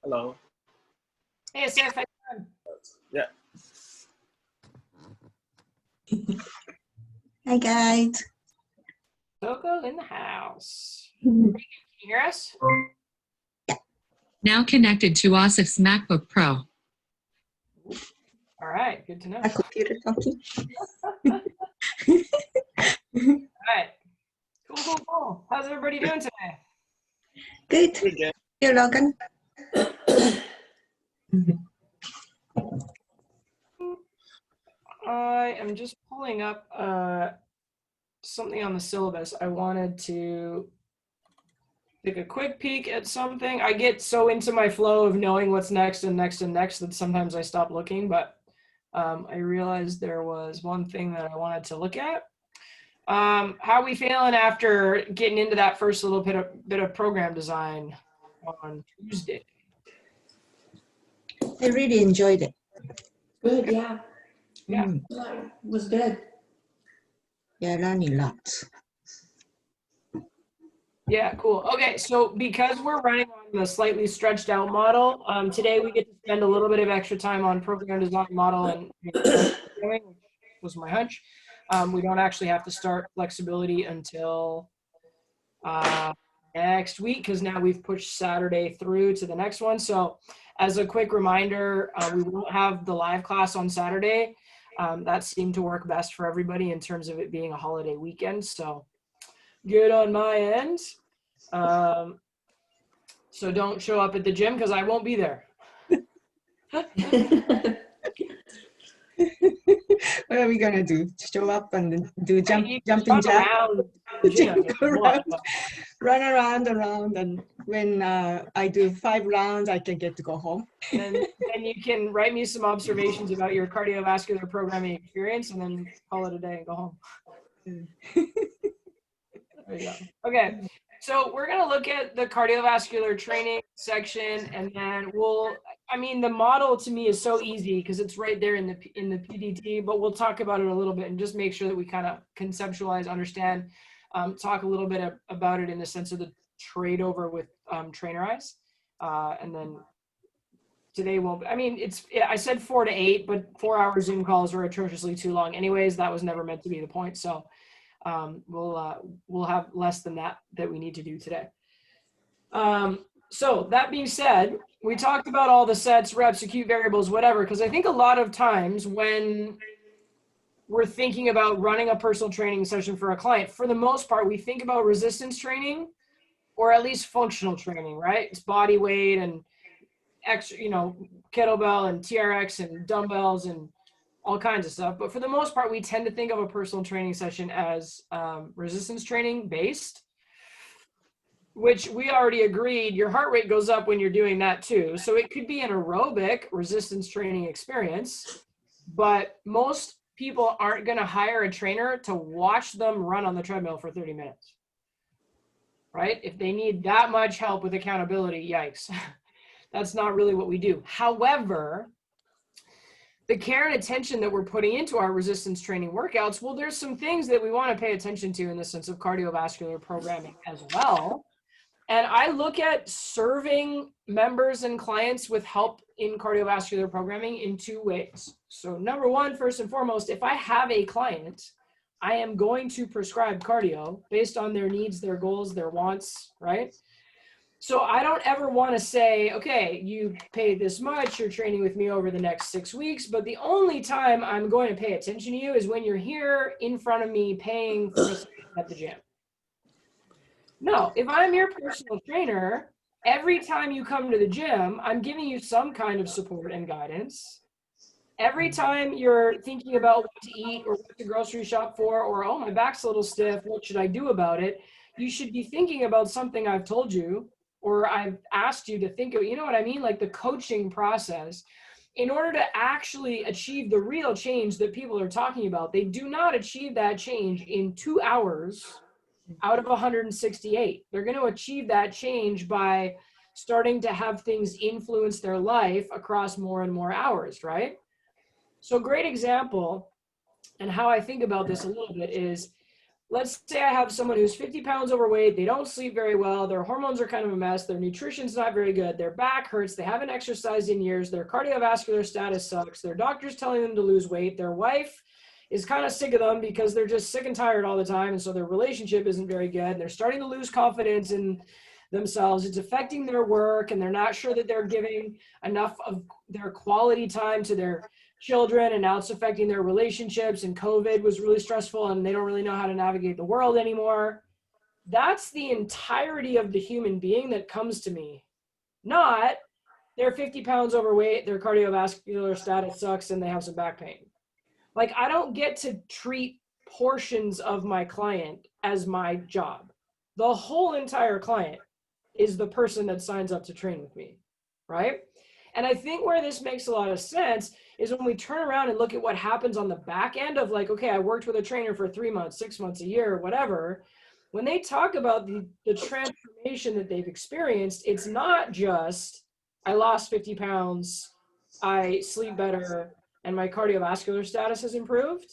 Hello. Hey, Sept, how you doing? Yeah. Hi guys. Coco in the house. Can you hear us? Now connected to Asif's MacBook Pro. All right, good to know. A computer talking. All right, cool. How's everybody doing today? Good. Good. Here, Logan. I am just pulling up something on the syllabus. I wanted to take a quick peek at something. I get so into my flow of knowing what's next and next and next that sometimes I stop looking, but I realized there was one thing that I wanted to look at. How are we feeling after getting into that first little bit of program design on Tuesday? I really enjoyed it. Good, yeah. Yeah. Yeah, it was good. Yeah, learning lots. Yeah, cool. Okay, so because we're running on the slightly stretched out model, today we get to spend a little bit of extra time on program design model and which was my hunch. We don't actually have to start flexibility until next week because now we've pushed Saturday through to the next one. So as a quick reminder, we won't have the live class on Saturday. That seemed to work best for everybody in terms of it being a holiday weekend. So good on my end. So don't show up at the gym because I won't be there. What are we gonna do? Show up and then do jumping jack? Around the gym if you want, but Run around, and when I do 5 rounds, I can get to go home. then you can write me some observations about your cardiovascular programming experience and then call it a day and go home. There you go. Okay, so we're going to look at the cardiovascular training section, and then the model to me is so easy because it's right there in the PDT, but we'll talk about it a little bit and just make sure that we kind of conceptualize, understand, talk a little bit about it in the sense of the trade over with Trainerize. And then today I said 4 to 8, but 4-hour Zoom calls are atrociously too long anyways. That was never meant to be the point. So we'll have less than that we need to do today. So that being said, we talked about all the sets, reps, acute variables, whatever, because I think a lot of times when we're thinking about running a personal training session for a client, for the most part, we think about resistance training or at least functional training, right? It's body weight and extra, kettlebell and TRX and dumbbells and all kinds of stuff. But for the most part, we tend to think of a personal training session as resistance training based, which we already agreed your heart rate goes up when you're doing that too. So it could be an aerobic resistance training experience, but most people aren't going to hire a trainer to watch them run on the treadmill for 30 minutes, right? If they need that much help with accountability, yikes. That's not really what we do. However, the care and attention that we're putting into our resistance training workouts, well, there's some things that we want to pay attention to in the sense of cardiovascular programming as well. And I look at serving members and clients with help in cardiovascular programming in 2 ways. So number one, first and foremost, if I have a client, I am going to prescribe cardio based on their needs, their goals, their wants, right? So I don't ever want to say, okay, you paid this much, you're training with me over the next 6 weeks, but the only time I'm going to pay attention to you is when you're here in front of me paying for a session at the gym. No, if I'm your personal trainer, every time you come to the gym, I'm giving you some kind of support and guidance. Every time you're thinking about what to eat or what to grocery shop for, or, oh, my back's a little stiff, what should I do about it? You should be thinking about something I've told you or I've asked you to think of, you know what I mean? Like the coaching process. In order to actually achieve the real change that people are talking about, they do not achieve that change in 2 hours out of 168. They're going to achieve that change by starting to have things influence their life across more and more hours, right? So great example, and how I think about this a little bit is let's say I have someone who's 50 pounds overweight, they don't sleep very well, their hormones are kind of a mess, their nutrition's not very good, their back hurts, they haven't exercised in years, their cardiovascular status sucks, their doctor's telling them to lose weight, their wife is kind of sick of them because they're just sick and tired all the time, and so their relationship isn't very good, and they're starting to lose confidence in themselves, it's affecting their work, and they're not sure that they're giving enough of their quality time to their children, and now it's affecting their relationships, and COVID was really stressful and they don't really know how to navigate the world anymore. That's the entirety of the human being that comes to me, not they're 50 pounds overweight, their cardiovascular status sucks, and they have some back pain. Like, I don't get to treat portions of my client as my job. The whole entire client is the person that signs up to train with me, right? And I think where this makes a lot of sense is when we turn around and look at what happens on the back end of, like, okay, I worked with a trainer for 3 months, 6 months, a year, whatever. When they talk about the transformation that they've experienced, it's not just, I lost 50 pounds, I sleep better, and my cardiovascular status has improved.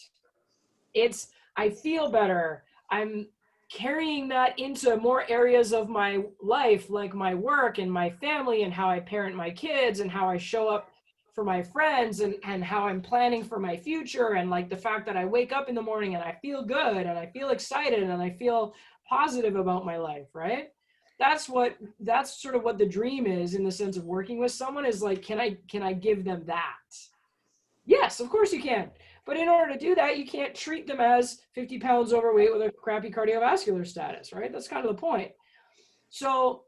It's, I feel better, I'm carrying that into more areas of my life, like my work and my family and how I parent my kids and how I show up for my friends, and how I'm planning for my future, and like the fact that I wake up in the morning and I feel good and I feel excited and I feel positive about my life, right? That's sort of what the dream is, in the sense of working with someone, is like, can I give them that? Yes, of course you can. But in order to do that, you can't treat them as 50 pounds overweight with a crappy cardiovascular status, right? That's kind of the point. So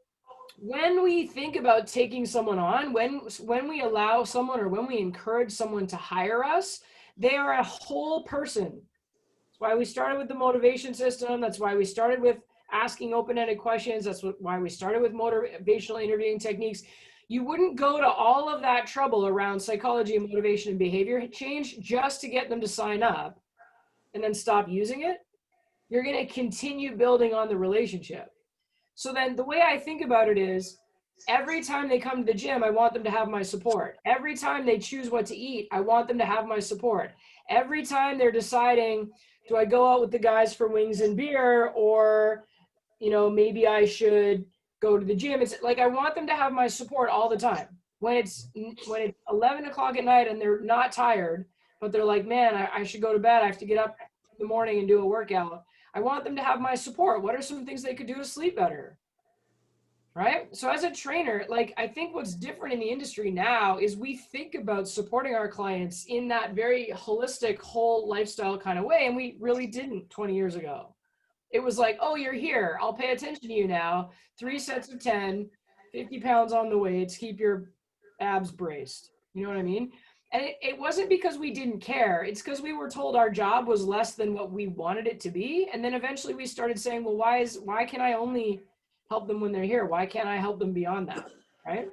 when we think about taking someone on, when we allow someone, or when we encourage someone to hire us, they are a whole person. That's why we started with the motivation system. That's why we started with asking open-ended questions. That's why we started with motivational interviewing techniques. You wouldn't go to all of that trouble around psychology and motivation and behavior change just to get them to sign up and then stop using it. You're going to continue building on the relationship. So then the way I think about it is, every time they come to the gym, I want them to have my support. Every time they choose what to eat, I want them to have my support. Every time they're deciding, do I go out with the guys for wings and beer, or, you know, maybe I should go to the gym. It's like, I want them to have my support all the time. When it's 11 o'clock at night and they're not tired, but they're like, man, I should go to bed. I have to get up in the morning and do a workout. I want them to have my support. What are some things they could do to sleep better? Right? So as a trainer, like, I think what's different in the industry now is we think about supporting our clients in that very holistic, whole lifestyle kind of way. And we really didn't 20 years ago. It was like, oh, you're here, I'll pay attention to you now. 3 sets of 10, 50 pounds on the weights, keep your abs braced. You know what I mean? And it wasn't because we didn't care. It's because we were told our job was less than what we wanted it to be. And then eventually we started saying, well, why can I only help them when they're here? Why can't I help them beyond that, right?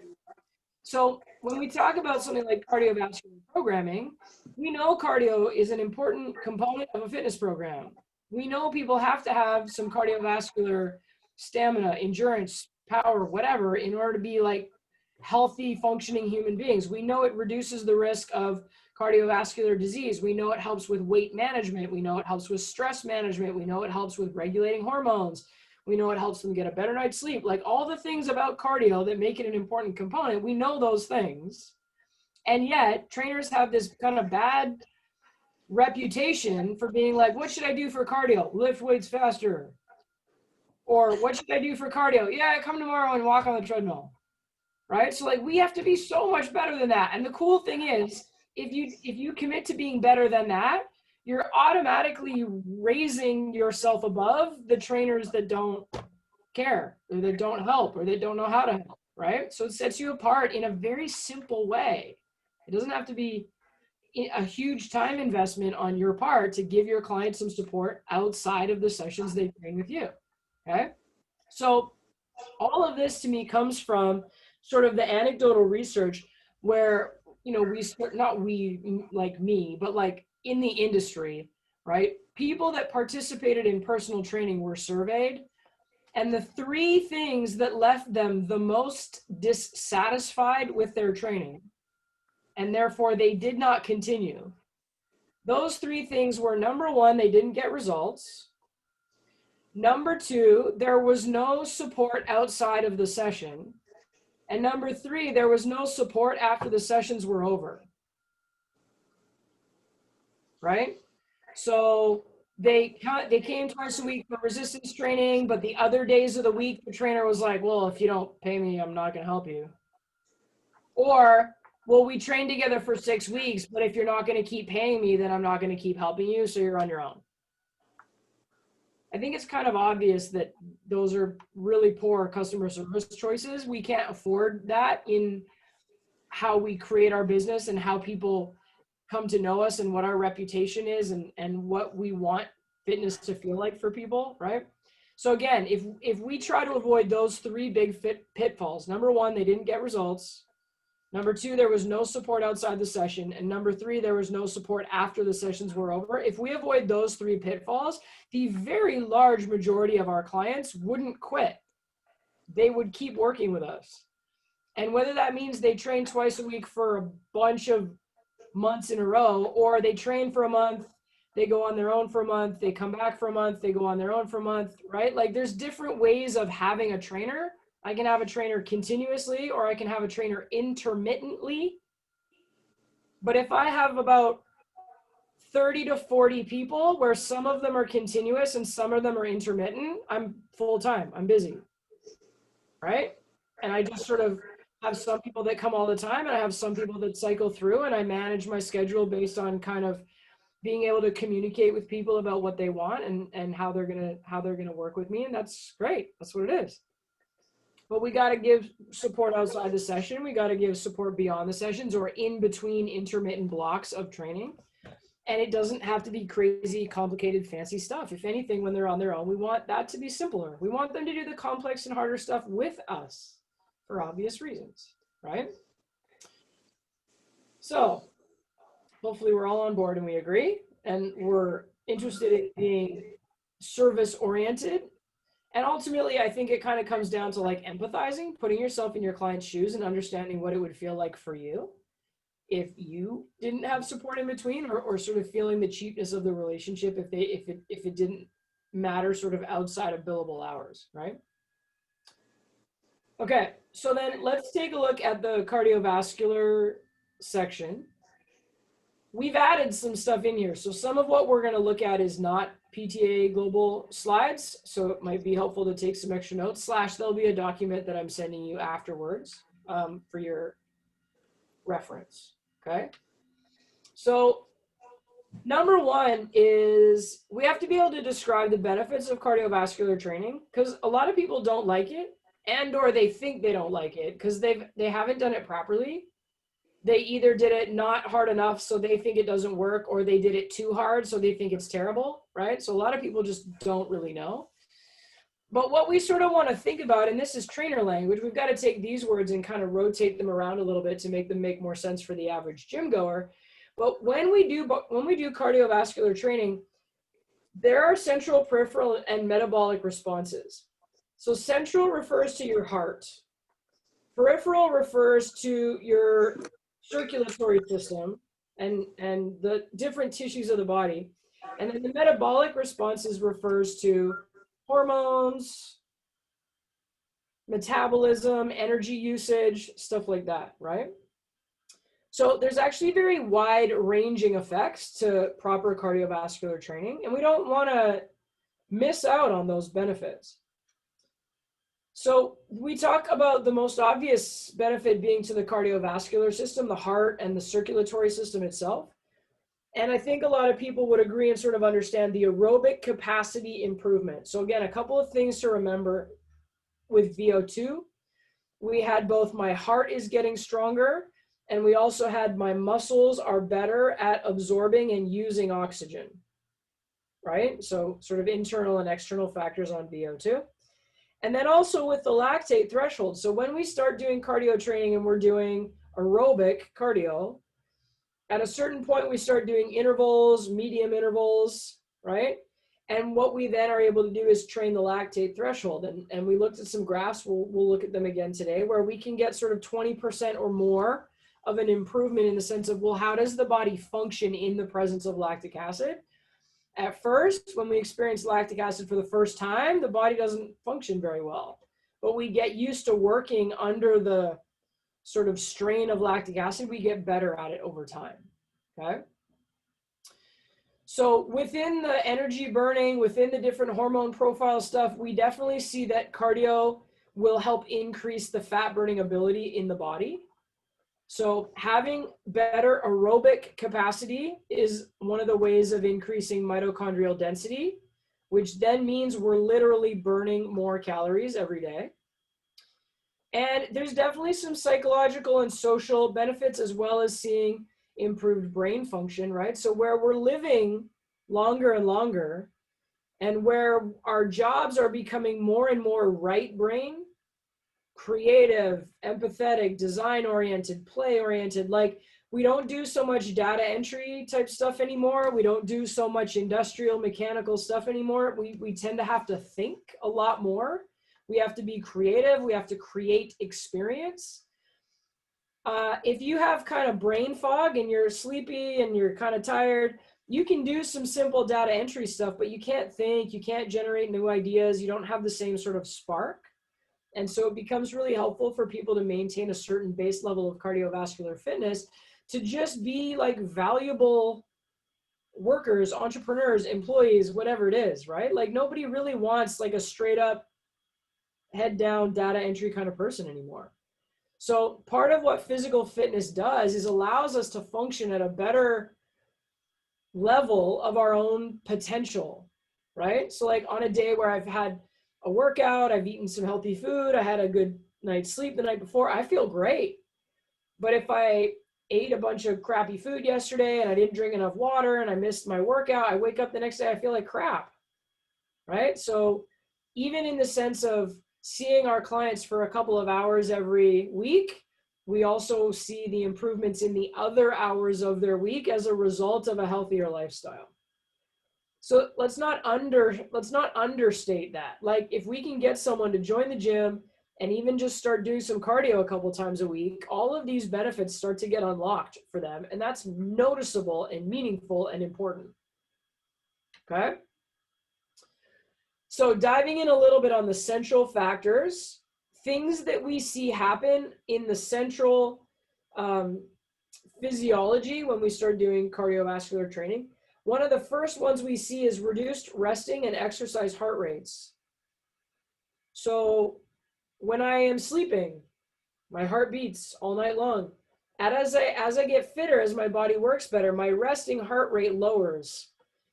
So when we talk about something like cardiovascular programming, we know cardio is an important component of a fitness program. We know people have to have some cardiovascular stamina, endurance, power, whatever, in order to be like healthy, functioning human beings. We know it reduces the risk of cardiovascular disease. We know it helps with weight management. We know it helps with stress management. We know it helps with regulating hormones. We know it helps them get a better night's sleep. Like, all the things about cardio that make it an important component, we know those things. And yet trainers have this kind of bad reputation for being like, what should I do for cardio? Lift weights faster. Or what should I do for cardio? Yeah, come tomorrow and walk on the treadmill. Right? So like, we have to be so much better than that. And the cool thing is, if you commit to being better than that, you're automatically raising yourself above the trainers that don't care, or that don't help, or that don't know how to help, right? So it sets you apart in a very simple way. It doesn't have to be a huge time investment on your part to give your client some support outside of the sessions they bring with you, okay? So all of this to me comes from sort of the anecdotal research where, you know, not we like me, but like in the industry, right? People that participated in personal training were surveyed, and the 3 things that left them the most dissatisfied with their training, and therefore they did not continue. Those 3 things were, number 1, they didn't get results. Number 2, there was no support outside of the session. And number 3, there was no support after the sessions were over. Right? So they came twice a week for resistance training, but the other days of the week, the trainer was like, well, if you don't pay me, I'm not going to help you. Or, well, we trained together for 6 weeks, but if you're not going to keep paying me, then I'm not going to keep helping you, so you're on your own. I think it's kind of obvious that those are really poor customer service choices. We can't afford that in how we create our business and how people come to know us and what our reputation is and what we want fitness to feel like for people, right? So again, if we try to avoid those 3 big pitfalls, number 1, they didn't get results. Number 2, there was no support outside the session. And number 3, there was no support after the sessions were over. If we avoid those 3 pitfalls, the very large majority of our clients wouldn't quit. They would keep working with us. And whether that means they train twice a week for a bunch of months in a row, or they train for a month, they go on their own for a month, they come back for a month, they go on their own for a month, right? Like there's different ways of having a trainer. I can have a trainer continuously, or I can have a trainer intermittently. But if I have about 30 to 40 people where some of them are continuous and some of them are intermittent, I'm full-time, I'm busy, right? And I just sort of have some people that come all the time, and I have some people that cycle through, and I manage my schedule based on kind of being able to communicate with people about what they want and how they're gonna work with me. And that's great. That's what it is. But we got to give support outside the session. We got to give support beyond the sessions or in between intermittent blocks of training. And it doesn't have to be crazy, complicated, fancy stuff. If anything, when they're on their own, we want that to be simpler. We want them to do the complex and harder stuff with us for obvious reasons, right? So hopefully we're all on board and we agree, and we're interested in being service oriented. And ultimately, I think it kind of comes down to like empathizing, putting yourself in your client's shoes and understanding what it would feel like for you if you didn't have support in between, or sort of feeling the cheapness of the relationship if it didn't matter sort of outside of billable hours, right? Okay, so then let's take a look at the cardiovascular section. We've added some stuff in here. So some of what we're going to look at is not PTA global slides. So it might be helpful to take some extra notes, / there'll be a document that I'm sending you afterwards for your reference. Okay. So number 1 is we have to be able to describe the benefits of cardiovascular training, because a lot of people don't like it, and or they think they don't like it because they haven't done it properly. They either did it not hard enough, so they think it doesn't work, or they did it too hard, so they think it's terrible, right? So a lot of people just don't really know. But what we sort of want to think about, and this is trainer language, we've got to take these words and kind of rotate them around a little bit to make them make more sense for the average gym goer. But when we do cardiovascular training, there are central, peripheral, and metabolic responses. So central refers to your heart. Peripheral refers to your circulatory system and the different tissues of the body. And then the metabolic responses refers to hormones, metabolism, energy usage, stuff like that, right? So there's actually very wide ranging effects to proper cardiovascular training, and we don't want to miss out on those benefits. So we talk about the most obvious benefit being to the cardiovascular system, the heart and the circulatory system itself. And I think a lot of people would agree and sort of understand the aerobic capacity improvement. So again, a couple of things to remember with VO2. We had both my heart is getting stronger, and we also had my muscles are better at absorbing and using oxygen, right? So sort of internal and external factors on VO2. And then also with the lactate threshold. So when we start doing cardio training and we're doing aerobic cardio, at a certain point we start doing intervals, medium intervals, right? And what we then are able to do is train the lactate threshold. And we looked at some graphs, we'll look at them again today, where we can get sort of 20% or more of an improvement in the sense of, well, how does the body function in the presence of lactic acid? At first, when we experience lactic acid for the first time, the body doesn't function very well. But we get used to working under the sort of strain of lactic acid, we get better at it over time, okay? So within the energy burning, within the different hormone profile stuff, we definitely see that cardio will help increase the fat burning ability in the body. So having better aerobic capacity is one of the ways of increasing mitochondrial density, which then means we're literally burning more calories every day. And there's definitely some psychological and social benefits, as well as seeing improved brain function, right? So where we're living longer and longer, and where our jobs are becoming more and more right brain, creative, empathetic, design oriented, play oriented, like we don't do so much data entry type stuff anymore. We don't do so much industrial mechanical stuff anymore. We tend to have to think a lot more. We have to be creative. We have to create experience. If you have kind of brain fog and you're sleepy and you're kind of tired, you can do some simple data entry stuff, but you can't think, you can't generate new ideas. You don't have the same sort of spark. And so it becomes really helpful for people to maintain a certain base level of cardiovascular fitness to just be like valuable workers, entrepreneurs, employees, whatever it is, right? Like nobody really wants like a straight up head down data entry kind of person anymore. So part of what physical fitness does is allows us to function at a better level of our own potential, right? So like on a day where I've had a workout, I've eaten some healthy food, I had a good night's sleep the night before, I feel great. But if I ate a bunch of crappy food yesterday and I didn't drink enough water and I missed my workout, I wake up the next day, I feel like crap, right? So even in the sense of seeing our clients for a couple of hours every week, we also see the improvements in the other hours of their week as a result of a healthier lifestyle. So let's not understate that. Like if we can get someone to join the gym and even just start doing some cardio a couple times a week, all of these benefits start to get unlocked for them. And that's noticeable and meaningful and important. Okay. So diving in a little bit on the central factors, things that we see happen in the central physiology when we start doing cardiovascular training. One of the first ones we see is reduced resting and exercise heart rates. So when I am sleeping, my heart beats all night long. And as I get fitter, as my body works better, my resting heart rate lowers.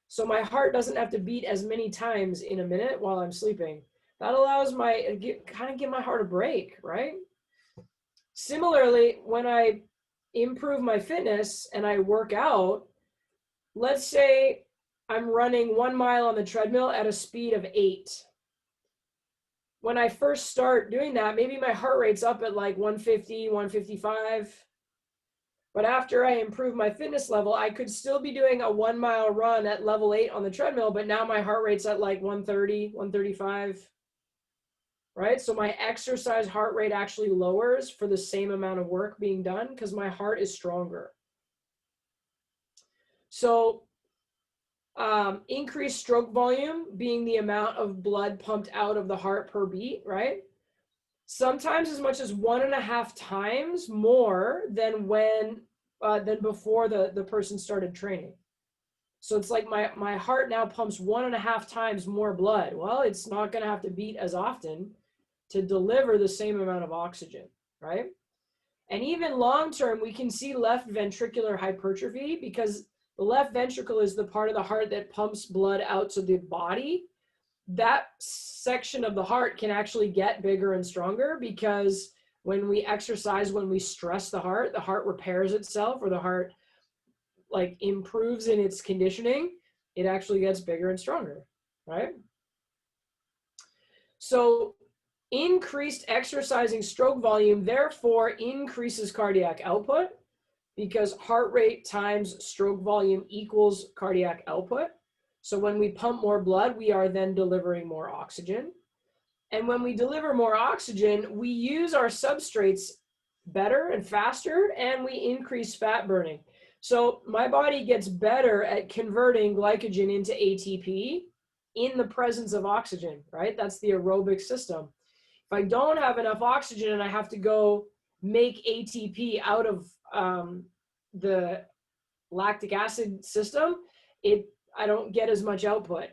So my heart doesn't have to beat as many times in a minute while I'm sleeping. That allows give my heart a break, right? Similarly, when I improve my fitness and I work out, let's say I'm running 1 mile on the treadmill at a speed of 8. When I first start doing that, maybe my heart rate's up at like 150, 155. But after I improve my fitness level, I could still be doing a 1 mile run at level 8 on the treadmill, but now my heart rate's at like 130, 135, right? So my exercise heart rate actually lowers for the same amount of work being done because my heart is stronger. So increased stroke volume being the amount of blood pumped out of the heart per beat, right? Sometimes as much as 1.5 times more than than before the person started training. So it's like my heart now pumps 1.5 times more blood. Well, it's not going to have to beat as often to deliver the same amount of oxygen, right? And even long term, we can see left ventricular hypertrophy because the left ventricle is the part of the heart that pumps blood out to the body. That section of the heart can actually get bigger and stronger because when we exercise, when we stress the heart repairs itself, or the heart like improves in its conditioning, it actually gets bigger and stronger, right? So increased exercising stroke volume therefore increases cardiac output because heart rate times stroke volume equals cardiac output. So when we pump more blood, we are then delivering more oxygen. And when we deliver more oxygen, we use our substrates better and faster, and we increase fat burning. So my body gets better at converting glycogen into ATP in the presence of oxygen, right? That's the aerobic system. If I don't have enough oxygen and I have to go make ATP out of the lactic acid system, I don't get as much output.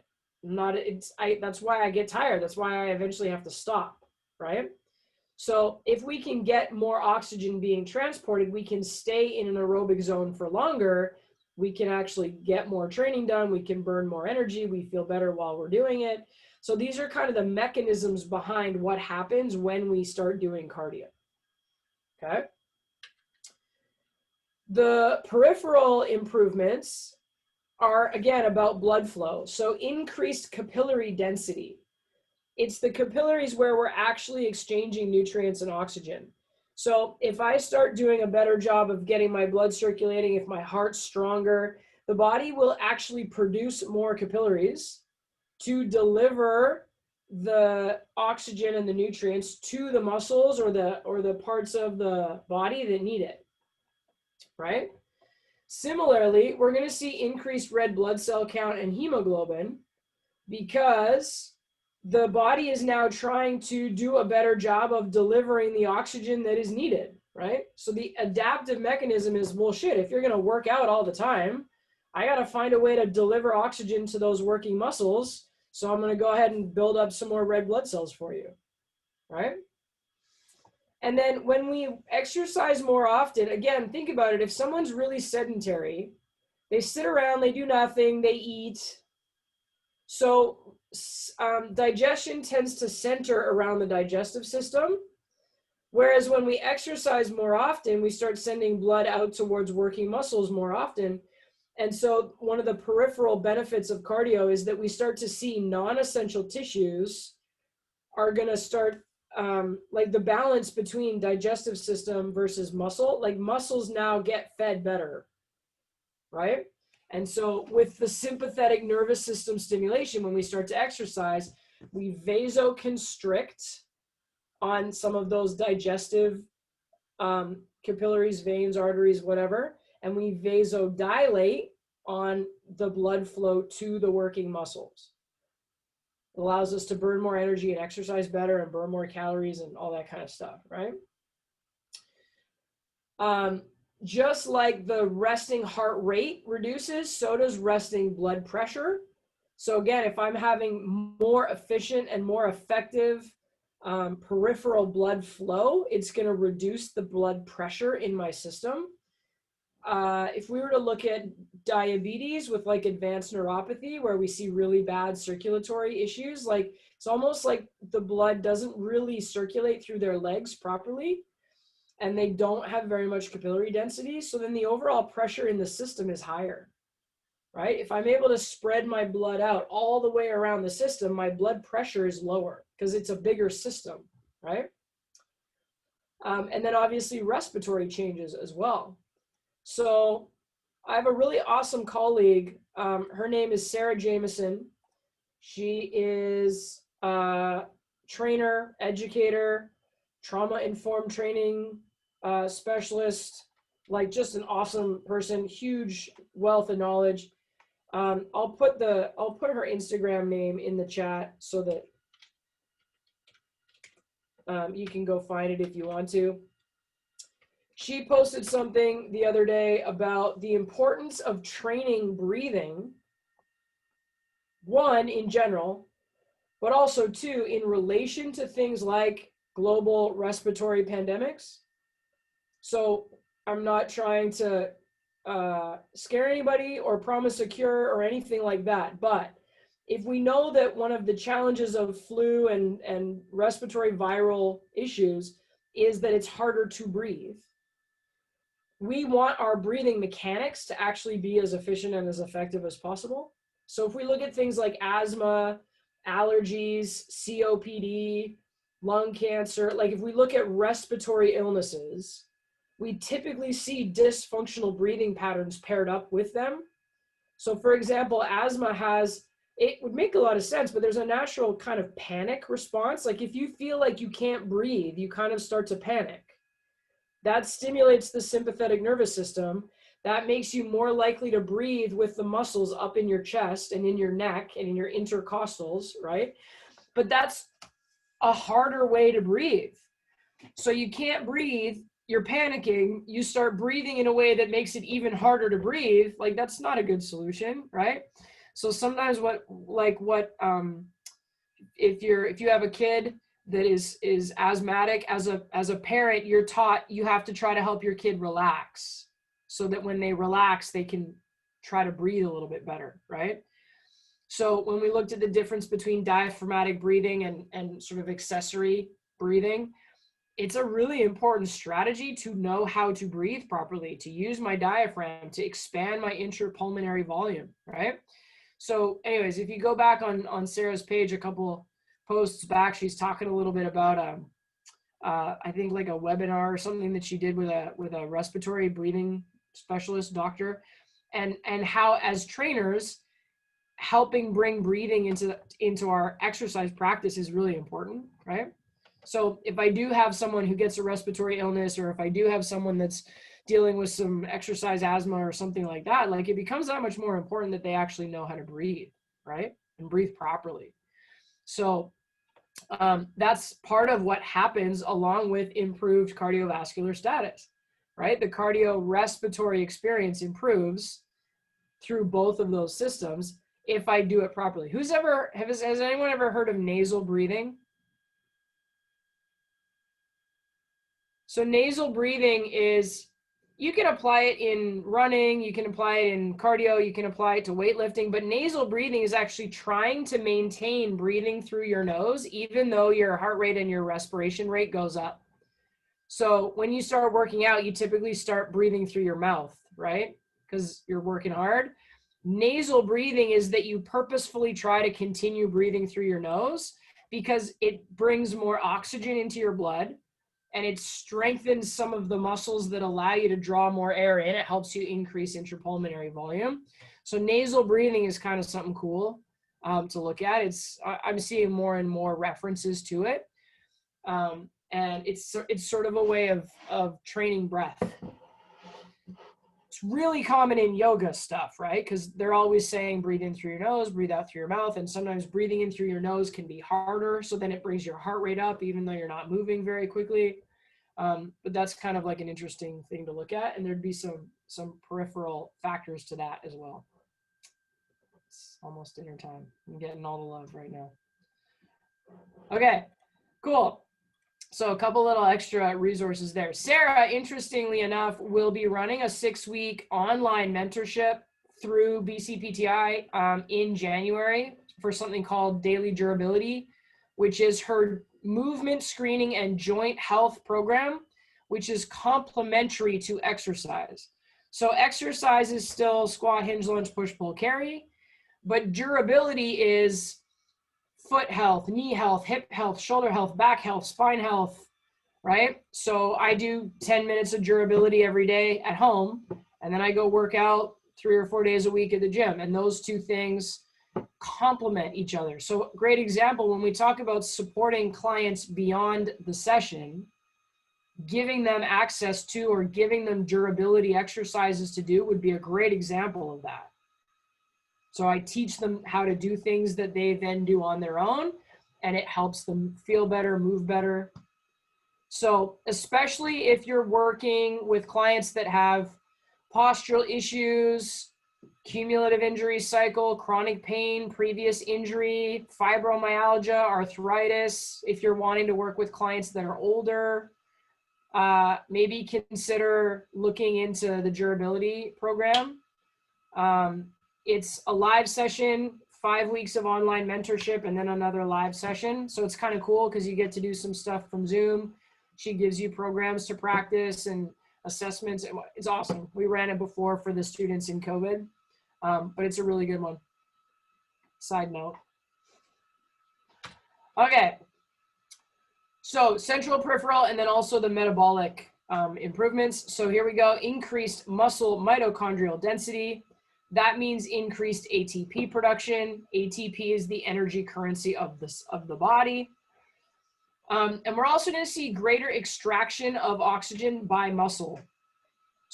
That's why I get tired. That's why I eventually have to stop, right? So if we can get more oxygen being transported, we can stay in an aerobic zone for longer. We can actually get more training done. We can burn more energy. We feel better while we're doing it. So these are kind of the mechanisms behind what happens when we start doing cardio. Okay. The peripheral improvements are, again, about blood flow. So increased capillary density. It's the capillaries where we're actually exchanging nutrients and oxygen. So if I start doing a better job of getting my blood circulating, if my heart's stronger, the body will actually produce more capillaries to deliver the oxygen and the nutrients to the muscles or the parts of the body that need it, right? Similarly, we're going to see increased red blood cell count and hemoglobin because the body is now trying to do a better job of delivering the oxygen that is needed, right? So the adaptive mechanism is, well, shit, if you're going to work out all the time, I got to find a way to deliver oxygen to those working muscles. So I'm going to go ahead and build up some more red blood cells for you, right? And then when we exercise more often, again, think about it. If someone's really sedentary, they sit around, they do nothing, they eat. So digestion tends to center around the digestive system. Whereas when we exercise more often, we start sending blood out towards working muscles more often. And so one of the peripheral benefits of cardio is that we start to see non-essential tissues are going to start, like the balance between digestive system versus muscle, like muscles now get fed better, right? And so with the sympathetic nervous system stimulation, when we start to exercise, we vasoconstrict on some of those digestive capillaries, veins, arteries, whatever, and we vasodilate on the blood flow to the working muscles. It allows us to burn more energy and exercise better and burn more calories and all that kind of stuff, right? Just like the resting heart rate reduces, so does resting blood pressure. So again, if I'm having more efficient and more effective peripheral blood flow, it's going to reduce the blood pressure in my system. If we were to look at diabetes with like advanced neuropathy, where we see really bad circulatory issues, like it's almost like the blood doesn't really circulate through their legs properly, and they don't have very much capillary density. So then the overall pressure in the system is higher, right? If I'm able to spread my blood out all the way around the system, my blood pressure is lower because it's a bigger system, right? And then obviously respiratory changes as well. So I have a really awesome colleague. Her name is Sarah Jameson. She is a trainer, educator, trauma-informed training specialist, like just an awesome person, huge wealth of knowledge. I'll put her Instagram name in the chat so that you can go find it if you want to. She posted something the other day about the importance of training breathing, one, in general, but also two, in relation to things like global respiratory pandemics. So I'm not trying to scare anybody or promise a cure or anything like that. But if we know that one of the challenges of flu and respiratory viral issues is that it's harder to breathe, we want our breathing mechanics to actually be as efficient and as effective as possible. So if we look at things like asthma, allergies, COPD, lung cancer, like if we look at respiratory illnesses, we typically see dysfunctional breathing patterns paired up with them. So for example, asthma it would make a lot of sense, but there's a natural kind of panic response. Like if you feel like you can't breathe, you kind of start to panic. That stimulates the sympathetic nervous system. that makes you more likely to breathe with the muscles up in your chest and in your neck and in your intercostals, right? But that's a harder way to breathe. So you can't breathe, you're panicking, you start breathing in a way that makes it even harder to breathe. Like, that's not a good solution, right? So sometimes if you have a kid that is asthmatic, as a parent, you're taught you have to try to help your kid relax, so that when they relax, they can try to breathe a little bit better, right? So when we looked at the difference between diaphragmatic breathing and sort of accessory breathing, it's a really important strategy to know how to breathe properly, to use my diaphragm, to expand my intrapulmonary volume, right? So anyways, if you go back on Sarah's page, a couple posts back, she's talking a little bit about I think like a webinar or something that she did with a respiratory breathing specialist doctor, and how as trainers, helping bring breathing into our exercise practice is really important, right? So if I do have someone who gets a respiratory illness, or if I do have someone that's dealing with some exercise asthma or something like that, like, it becomes that much more important that they actually know how to breathe, right? And breathe properly. So that's part of what happens along with improved cardiovascular status, right? The cardiorespiratory experience improves through both of those systems if I do it properly. Has anyone ever heard of nasal breathing? So nasal breathing is, you can apply it in running, you can apply it in cardio, you can apply it to weightlifting, but nasal breathing is actually trying to maintain breathing through your nose, even though your heart rate and your respiration rate goes up. So when you start working out, you typically start breathing through your mouth, right? Because you're working hard. Nasal breathing is that you purposefully try to continue breathing through your nose, because it brings more oxygen into your blood, and it strengthens some of the muscles that allow you to draw more air in. It helps you increase intrapulmonary volume. So nasal breathing is kind of something cool to look at. I'm seeing more and more references to it. And it's sort of a way of training breath. It's really common in yoga stuff, right? Because they're always saying breathe in through your nose, breathe out through your mouth. And sometimes breathing in through your nose can be harder. So then it brings your heart rate up, even though you're not moving very quickly. But that's kind of like an interesting thing to look at. And there'd be some peripheral factors to that as well. It's almost dinner time. I'm getting all the love right now. Okay, cool. So a couple little extra resources there. Sarah, interestingly enough, will be running a 6-week online mentorship through BCPTI in January for something called Daily Durability, which is her movement screening and joint health program, which is complementary to exercise. So exercise is still squat, hinge, lunge, push, pull, carry, but durability is foot health, knee health, hip health, shoulder health, back health, spine health, right? So I do 10 minutes of durability every day at home, and then I go work out 3 or 4 days a week at the gym. And those two things complement each other. So great example, when we talk about supporting clients beyond the session, giving them access to or giving them durability exercises to do would be a great example of that. So I teach them how to do things that they then do on their own, and it helps them feel better, move better. So especially if you're working with clients that have postural issues, cumulative injury cycle, chronic pain, previous injury, fibromyalgia, arthritis, if you're wanting to work with clients that are older, maybe consider looking into the durability program. It's a live session, 5 weeks of online mentorship, and then another live session. So it's kind of cool because you get to do some stuff from Zoom. She gives you programs to practice and assessments. It's awesome. We ran it before for the students in COVID, but it's a really good one. Side note. Okay. So central, peripheral, and then also the metabolic improvements. So here we go. Increased muscle mitochondrial density. That means increased ATP production. ATP is the energy currency of the body. And we're also going to see greater extraction of oxygen by muscle.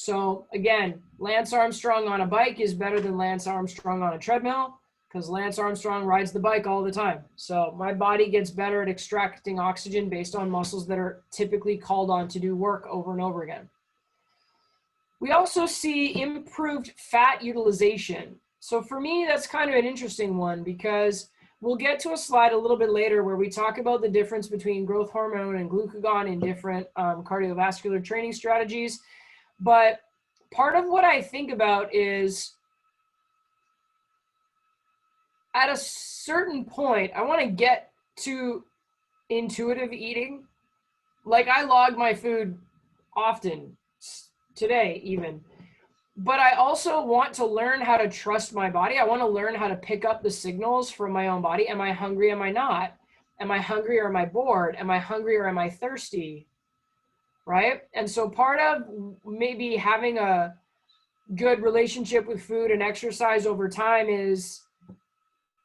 So again, Lance Armstrong on a bike is better than Lance Armstrong on a treadmill because Lance Armstrong rides the bike all the time. So my body gets better at extracting oxygen based on muscles that are typically called on to do work over and over again. We also see improved fat utilization. So for me, that's kind of an interesting one because we'll get to a slide a little bit later where we talk about the difference between growth hormone and glucagon in different cardiovascular training strategies. But part of what I think about is at a certain point, I want to get to intuitive eating. Like I log my food often, today even. But I also want to learn how to trust my body. I want to learn how to pick up the signals from my own body. Am I hungry? Am I not? Am I hungry or am I bored? Am I hungry or am I thirsty? Right? And so part of maybe having a good relationship with food and exercise over time is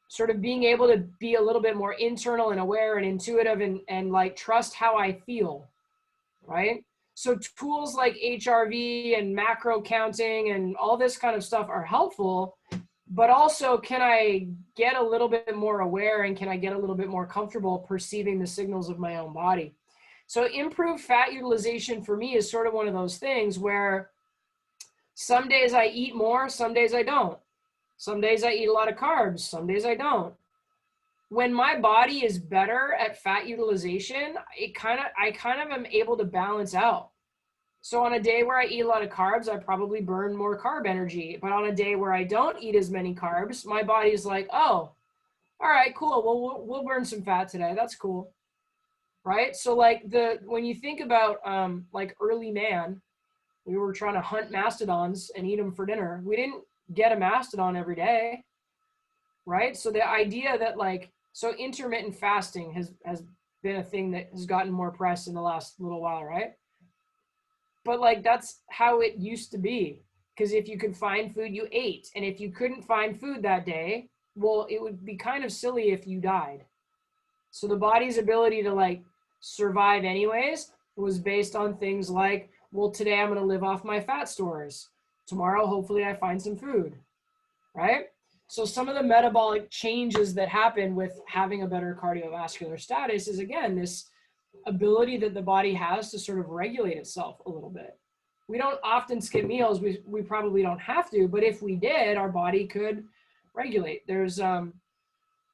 sort of being able to be a little bit more internal and aware and intuitive and like trust how I feel, right? So tools like HRV and macro counting and all this kind of stuff are helpful, but also can I get a little bit more aware and can I get a little bit more comfortable perceiving the signals of my own body? So improved fat utilization for me is sort of one of those things where some days I eat more, some days I don't. Some days I eat a lot of carbs, some days I don't. When my body is better at fat utilization, I kind of am able to balance out. So on a day where I eat a lot of carbs, I probably burn more carb energy. But on a day where I don't eat as many carbs, my body's like, oh, all right, cool. Well, we'll burn some fat today. That's cool. Right? So like when you think about like early man, we were trying to hunt mastodons and eat them for dinner. We didn't get a mastodon every day, right? So the idea that like, so intermittent fasting has been a thing that has gotten more press in the last little while, right? But like, that's how it used to be. Because if you could find food, you ate. And if you couldn't find food that day, well, it would be kind of silly if you died. So the body's ability to like survive anyways was based on things like, well, today I'm going to live off my fat stores. Tomorrow, hopefully I find some food, right? So some of the metabolic changes that happen with having a better cardiovascular status is, again, this ability that the body has to sort of regulate itself a little bit. We don't often skip meals. We probably don't have to, but if we did, our body could regulate. There's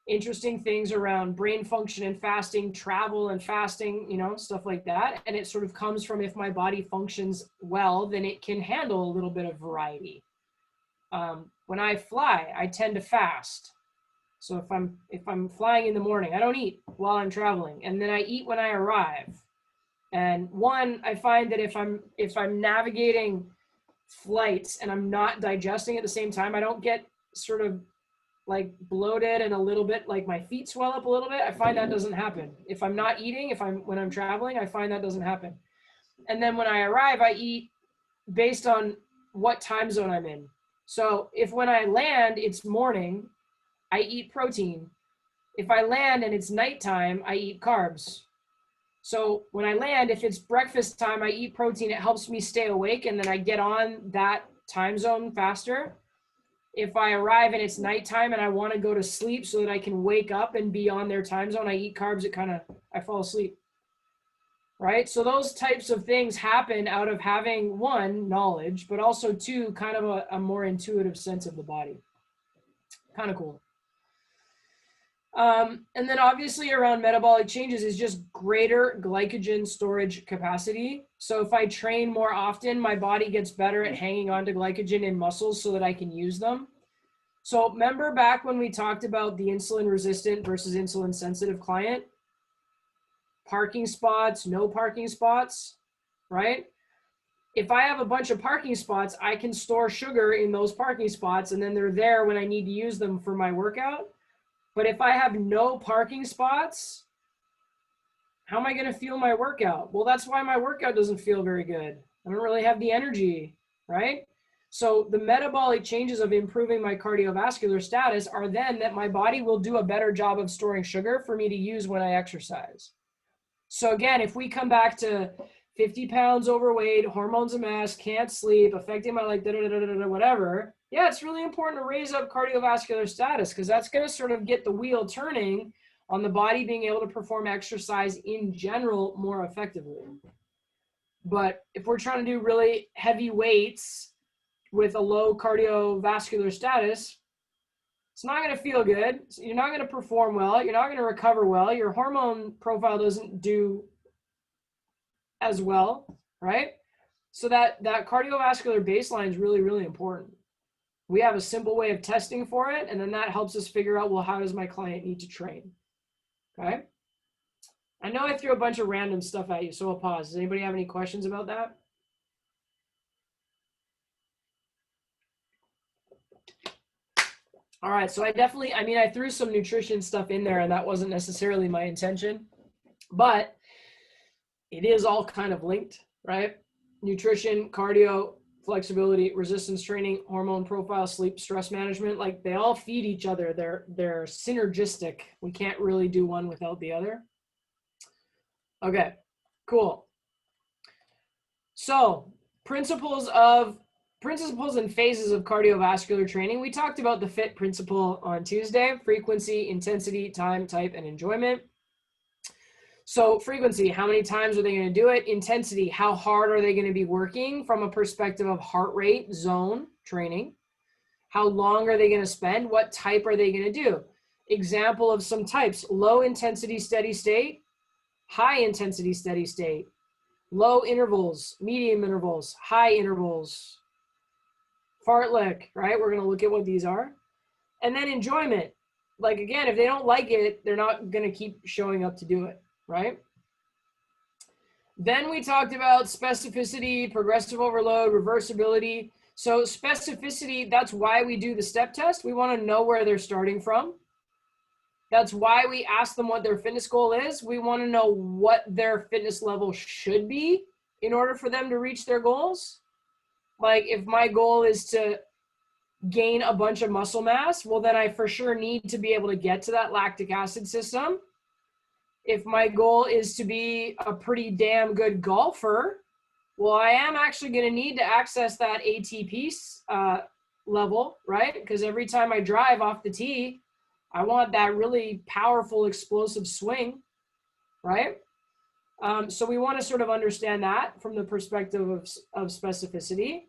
interesting things around brain function and fasting, travel and fasting, you know, stuff like that. And it sort of comes from if my body functions well, then it can handle a little bit of variety. When I fly, I tend to fast. So if I'm flying in the morning, I don't eat while I'm traveling, and then I eat when I arrive. And I find that if I'm navigating flights and I'm not digesting at the same time, I don't get sort of like bloated and a little bit like my feet swell up a little bit. I find that doesn't happen. If I'm not eating, when I'm traveling, I find that doesn't happen. And then when I arrive, I eat based on what time zone I'm in. So if when I land, it's morning, I eat protein. If I land and it's nighttime, I eat carbs. So when I land, if it's breakfast time, I eat protein. It helps me stay awake and then I get on that time zone faster. If I arrive and it's nighttime and I want to go to sleep so that I can wake up and be on their time zone, I eat carbs, I fall asleep. Right? So those types of things happen out of having, one, knowledge, but also two, kind of a more intuitive sense of the body. Kind of cool. And then obviously around metabolic changes is just greater glycogen storage capacity. So if I train more often, my body gets better at hanging on to glycogen in muscles so that I can use them. So remember back when we talked about the insulin resistant versus insulin sensitive client? Parking spots, no parking spots, right? If I have a bunch of parking spots, I can store sugar in those parking spots and then they're there when I need to use them for my workout. But if I have no parking spots, how am I going to feel my workout? Well, that's why my workout doesn't feel very good. I don't really have the energy, right? So the metabolic changes of improving my cardiovascular status are then that my body will do a better job of storing sugar for me to use when I exercise. So again, if we come back to 50 pounds overweight, hormones a mess, can't sleep, affecting my like whatever. Yeah, it's really important to raise up cardiovascular status because that's going to sort of get the wheel turning on the body being able to perform exercise in general more effectively. But if we're trying to do really heavy weights with a low cardiovascular status, it's not going to feel good. You're not going to perform well. You're not going to recover well. Your hormone profile doesn't do as well, right? So that cardiovascular baseline is really, really important. We have a simple way of testing for it, and then that helps us figure out, well, how does my client need to train? Okay. I know I threw a bunch of random stuff at you, so I'll pause. Does anybody have any questions about that? All right, so I threw some nutrition stuff in there, and that wasn't necessarily my intention, but it is all kind of linked, right? Nutrition, cardio, flexibility, resistance training, hormone profile, sleep, stress management, like they all feed each other. They're synergistic. We can't really do one without the other. Okay, cool. So principles and phases of cardiovascular training. We talked about the FIT principle on Tuesday: frequency, intensity, time, type, and enjoyment. So frequency, how many times are they going to do it? Intensity, how hard are they going to be working from a perspective of heart rate zone training? How long are they going to spend? What type are they going to do? Example of some types: low intensity steady state, high intensity steady state, low intervals, medium intervals, high intervals, fartlek, right? We're going to look at what these are. And then enjoyment. Like, again, if they don't like it, they're not going to keep showing up to do it, right? Then we talked about specificity, progressive overload, reversibility. So specificity, that's why we do the step test. We want to know where they're starting from. That's why we ask them what their fitness goal is. We want to know what their fitness level should be in order for them to reach their goals. Like, if my goal is to gain a bunch of muscle mass, well, then I for sure need to be able to get to that lactic acid system. If my goal is to be a pretty damn good golfer, well, I am actually going to need to access that ATP level, right? Because every time I drive off the tee, I want that really powerful, explosive swing, right? So we want to sort of understand that from the perspective of specificity.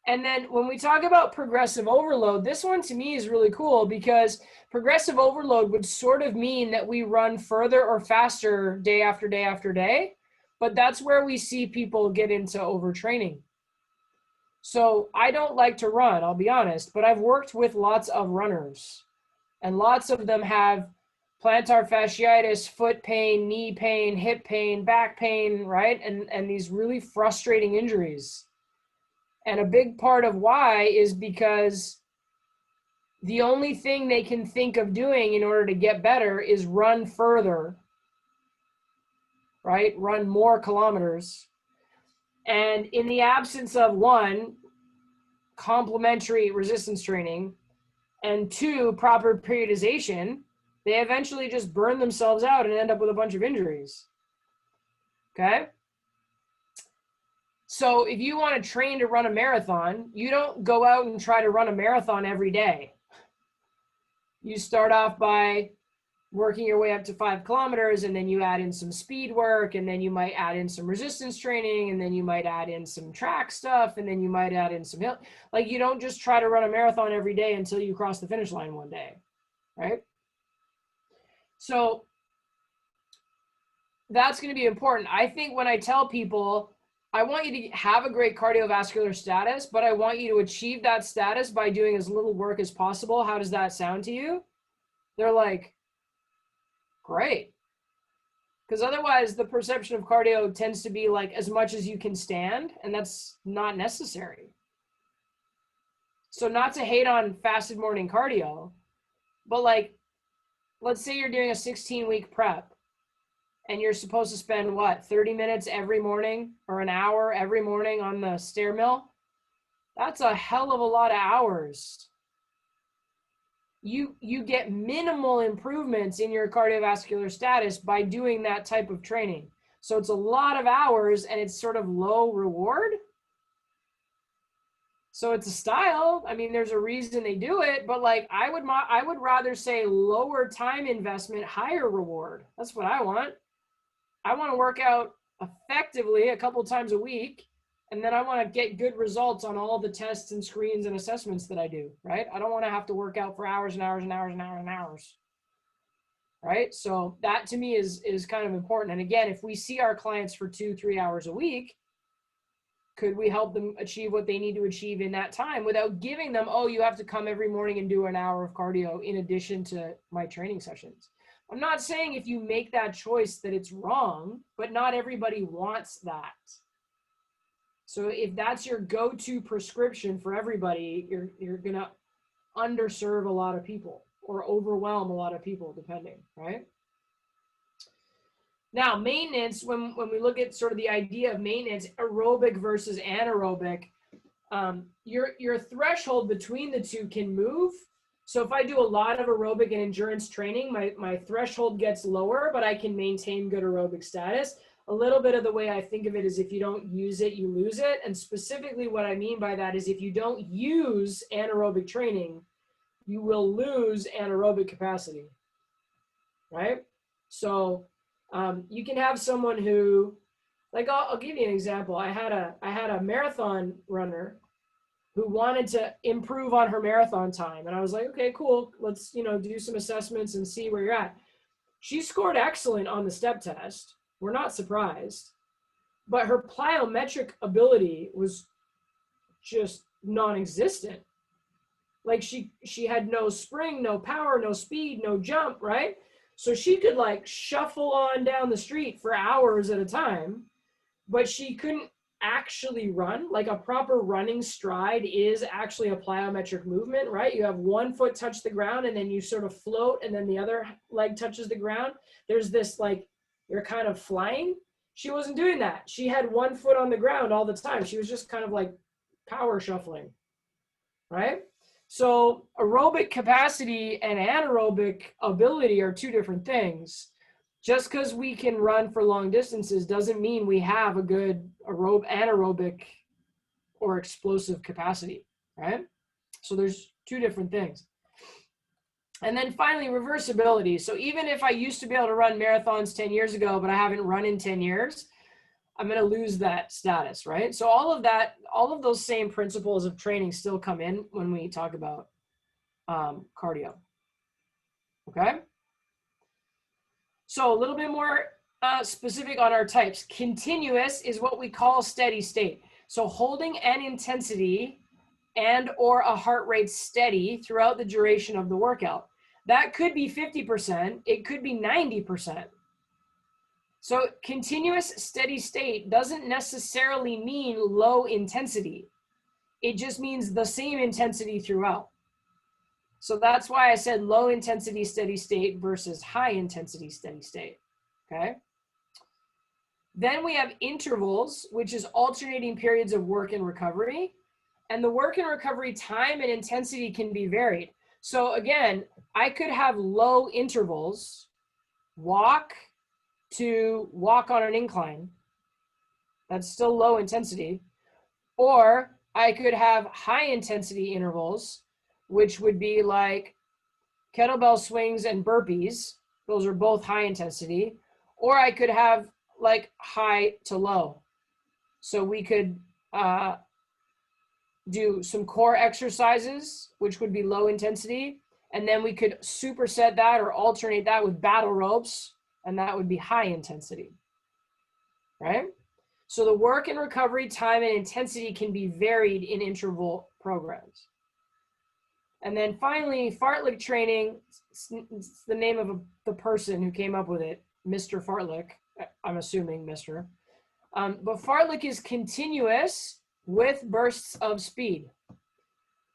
And then when we talk about progressive overload, this one to me is really cool because progressive overload would sort of mean that we run further or faster day after day after day, but that's where we see people get into overtraining. So I don't like to run, I'll be honest, but I've worked with lots of runners, and lots of them have plantar fasciitis, foot pain, knee pain, hip pain, back pain, right? And these really frustrating injuries. And a big part of why is because the only thing they can think of doing in order to get better is run further, right? Run more kilometers. And in the absence of one, complementary resistance training, and two, proper periodization, they eventually just burn themselves out and end up with a bunch of injuries. Okay? So if you want to train to run a marathon, you don't go out and try to run a marathon every day. You start off by working your way up to 5 kilometers, and then you add in some speed work, and then you might add in some resistance training, and then you might add in some track stuff, and then you might add in some hill. Like, you don't just try to run a marathon every day until you cross the finish line one day, right? So that's going to be important. I think when I tell people, I want you to have a great cardiovascular status, but I want you to achieve that status by doing as little work as possible. How does that sound to you? They're like, great. Because otherwise the perception of cardio tends to be like as much as you can stand, and that's not necessary. So not to hate on fasted morning cardio, but like, let's say you're doing a 16-week prep and you're supposed to spend what, 30 minutes every morning or an hour every morning on the stair mill? That's a hell of a lot of hours. You get minimal improvements in your cardiovascular status by doing that type of training. So it's a lot of hours and it's sort of low reward. So it's a style. I mean, there's a reason they do it, but like I would rather say lower time investment, higher reward. That's what I want. I want to work out effectively a couple times a week, and then I want to get good results on all the tests and screens and assessments that I do, right? I don't want to have to work out for hours and hours and hours and hours and hours. Right? So that to me is kind of important. And again, if we see our clients for 2-3 hours a week, could we help them achieve what they need to achieve in that time without giving them, oh, you have to come every morning and do an hour of cardio in addition to my training sessions? I'm not saying if you make that choice that it's wrong, but not everybody wants that. So if that's your go-to prescription for everybody, you're going to underserve a lot of people or overwhelm a lot of people, depending, right? Now, maintenance, when we look at sort of the idea of maintenance, aerobic versus anaerobic, your threshold between the two can move. So if I do a lot of aerobic and endurance training, my threshold gets lower, but I can maintain good aerobic status. A little bit of the way I think of it is if you don't use it, you lose it. And specifically what I mean by that is if you don't use anaerobic training, you will lose anaerobic capacity, right? So you can have someone who, like, I'll give you an example. I had a marathon runner who wanted to improve on her marathon time. And I was like, okay, cool. Let's, do some assessments and see where you're at. She scored excellent on the step test. We're not surprised, but her plyometric ability was just non-existent. Like she had no spring, no power, no speed, no jump, right? So she could like shuffle on down the street for hours at a time, but she couldn't actually run. Like a proper running stride is actually a plyometric movement, right? You have one foot touch the ground and then you sort of float and then the other leg touches the ground. There's this like, you're kind of flying. She wasn't doing that. She had one foot on the ground all the time. She was just kind of like power shuffling, right? So aerobic capacity and anaerobic ability are two different things. Just because we can run for long distances doesn't mean we have a good anaerobic or explosive capacity, right? So there's two different things. And then finally, reversibility. So even if I used to be able to run marathons 10 years ago, but I haven't run in 10 years, I'm going to lose that status, right? So all of those same principles of training still come in when we talk about cardio. Okay. So a little bit more specific on our types. Continuous is what we call steady state. So holding an intensity and or a heart rate steady throughout the duration of the workout. That could be 50%. It could be 90%. So continuous steady state doesn't necessarily mean low intensity. It just means the same intensity throughout. So that's why I said low intensity steady state versus high intensity steady state, okay? Then we have intervals, which is alternating periods of work and recovery. And the work and recovery time and intensity can be varied. So again, I could have low intervals, walk on an incline. That's still low intensity. Or I could have high intensity intervals, which would be like kettlebell swings and burpees. Those are both high intensity. Or I could have like high to low. So we could do some core exercises, which would be low intensity. And then we could superset that or alternate that with battle ropes, and that would be high intensity, right? So the work and recovery time and intensity can be varied in interval programs. And then finally, fartlek training, it's the name of the person who came up with it, Mr. Fartlek, I'm assuming Mr. But fartlek is continuous with bursts of speed.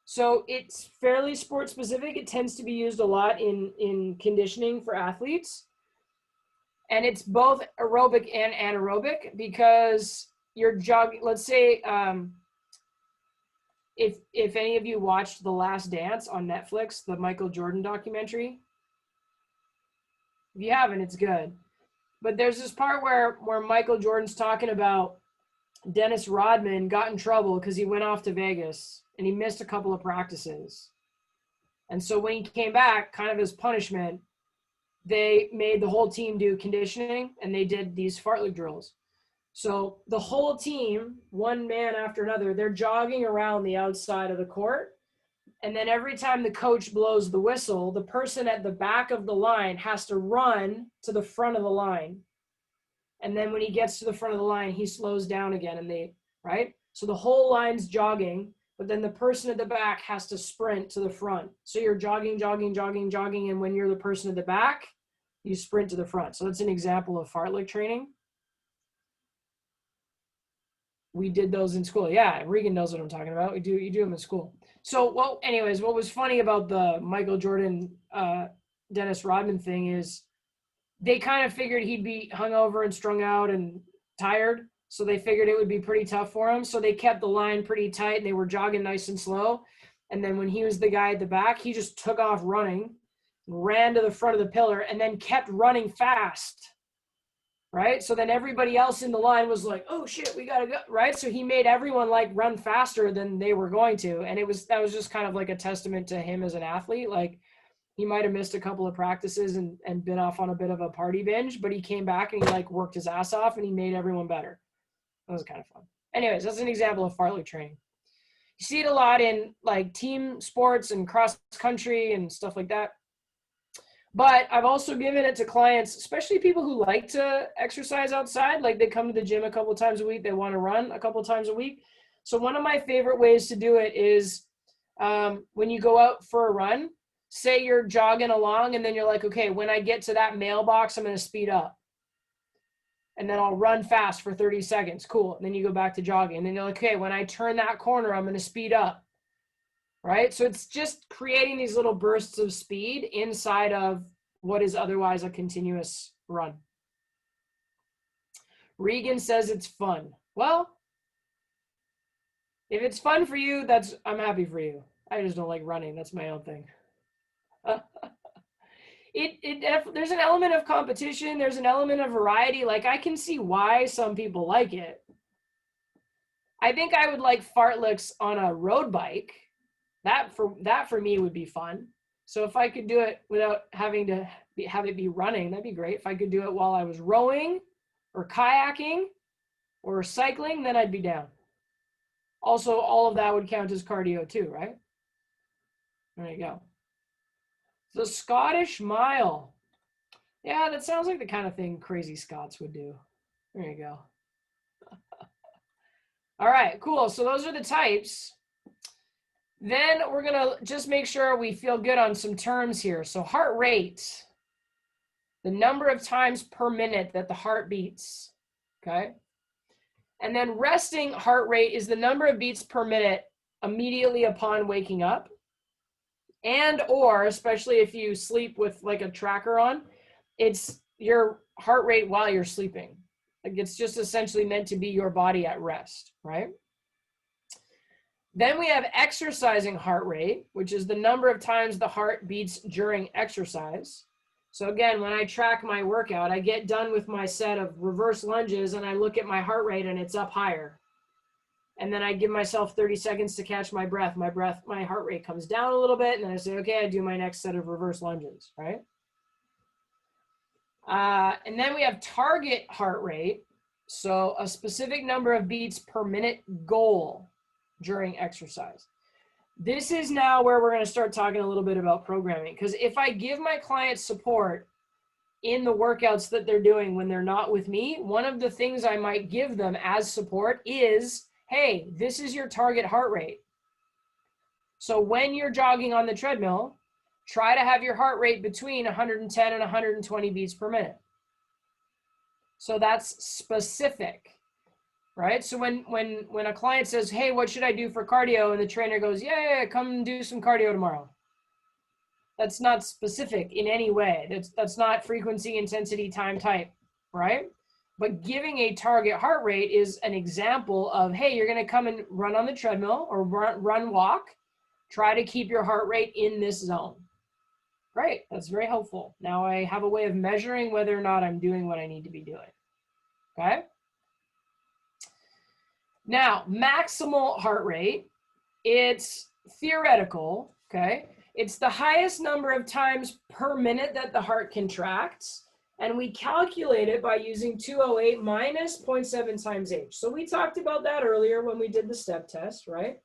So it's fairly sport specific. It tends to be used a lot in conditioning for athletes. And it's both aerobic and anaerobic because you're jogging. Let's say if any of you watched The Last Dance on Netflix, the Michael Jordan documentary. If you haven't, it's good. But there's this part where Michael Jordan's talking about Dennis Rodman got in trouble because he went off to Vegas and he missed a couple of practices. And so when he came back, kind of as punishment, they made the whole team do conditioning and they did these fartlek drills. So the whole team, one man after another, they're jogging around the outside of the court. And then every time the coach blows the whistle, the person at the back of the line has to run to the front of the line. And then when he gets to the front of the line, he slows down again and right? So the whole line's jogging, but then the person at the back has to sprint to the front. So you're jogging, jogging, jogging, jogging. And when you're the person at the back, you sprint to the front. So that's an example of fartlek training. We did those in school. Yeah, Regan knows what I'm talking about. You do them in school. So, well, anyways, what was funny about the Michael Jordan, Dennis Rodman thing is they kind of figured he'd be hungover and strung out and tired. So they figured it would be pretty tough for him. So they kept the line pretty tight and they were jogging nice and slow. And then when he was the guy at the back, he just took off running, ran to the front of the pillar, and then kept running fast. Right? So then everybody else in the line was like, oh shit, we gotta go, right? So he made everyone like run faster than they were going to. And that was just kind of like a testament to him as an athlete. Like he might've missed a couple of practices and been off on a bit of a party binge, but he came back and he like worked his ass off and he made everyone better. That was kind of fun. Anyways, that's an example of fartlek training. You see it a lot in like team sports and cross country and stuff like that. But I've also given it to clients, especially people who like to exercise outside, like they come to the gym a couple of times a week, they want to run a couple of times a week. So one of my favorite ways to do it is when you go out for a run, say you're jogging along and then you're like, okay, when I get to that mailbox, I'm going to speed up. And then I'll run fast for 30 seconds. Cool. And then you go back to jogging. And then you're like, okay, when I turn that corner, I'm going to speed up. Right? So it's just creating these little bursts of speed inside of what is otherwise a continuous run. Regan says it's fun. Well, if it's fun for you, I'm happy for you. I just don't like running. That's my own thing. There's an element of competition. There's an element of variety. Like I can see why some people like it. I think I would like fartleks on a road bike. That for me would be fun. So if I could do it without having to have it be running, that'd be great. If I could do it while I was rowing or kayaking or cycling, then I'd be down. Also, all of that would count as cardio too, right? There you go. The Scottish Mile. Yeah, that sounds like the kind of thing crazy Scots would do. There you go. All right, cool. So those are the types. Then we're going to just make sure we feel good on some terms here. So heart rate, the number of times per minute that the heart beats, okay? And then resting heart rate is the number of beats per minute immediately upon waking up. And or, especially if you sleep with like a tracker on, it's your heart rate while you're sleeping. Like it's just essentially meant to be your body at rest, right? Then we have exercising heart rate, which is the number of times the heart beats during exercise. So again, when I track my workout, I get done with my set of reverse lunges and I look at my heart rate and it's up higher. And then I give myself 30 seconds to catch my breath. My heart rate comes down a little bit and then I say, okay, I do my next set of reverse lunges, right? And then we have target heart rate. So a specific number of beats per minute goal during exercise. This is now where we're going to start talking a little bit about programming, because if I give my clients support in the workouts that they're doing when they're not with me, one of the things I might give them as support is, hey, this is your target heart rate. So when you're jogging on the treadmill, try to have your heart rate between 110 and 120 beats per minute. So that's specific. Right? So when a client says, hey, what should I do for cardio? And the trainer goes, yeah, come do some cardio tomorrow. That's not specific in any way. That's not frequency, intensity, time, type, right? But giving a target heart rate is an example of, hey, you're going to come and run on the treadmill or run, walk. Try to keep your heart rate in this zone. Great, that's very helpful. Now I have a way of measuring whether or not I'm doing what I need to be doing. Okay. Now, maximal heart rate, it's theoretical, okay? It's the highest number of times per minute that the heart contracts, and we calculate it by using 208 minus 0.7 times age. So we talked about that earlier when we did the step test, right?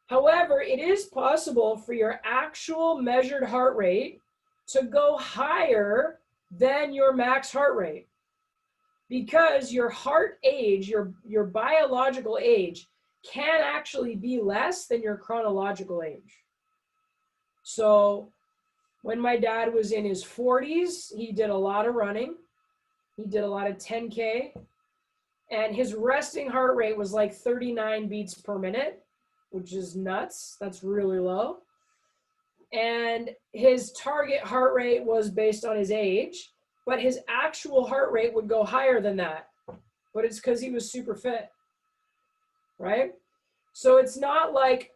However, it is possible for your actual measured heart rate to go higher than your max heart rate, because your heart age, your biological age, can actually be less than your chronological age. So when my dad was in his 40s, he did a lot of running. He did a lot of 10K, and his resting heart rate was like 39 beats per minute, which is nuts. That's really low. And his target heart rate was based on his age, but his actual heart rate would go higher than that. But it's because he was super fit, right? So it's not like,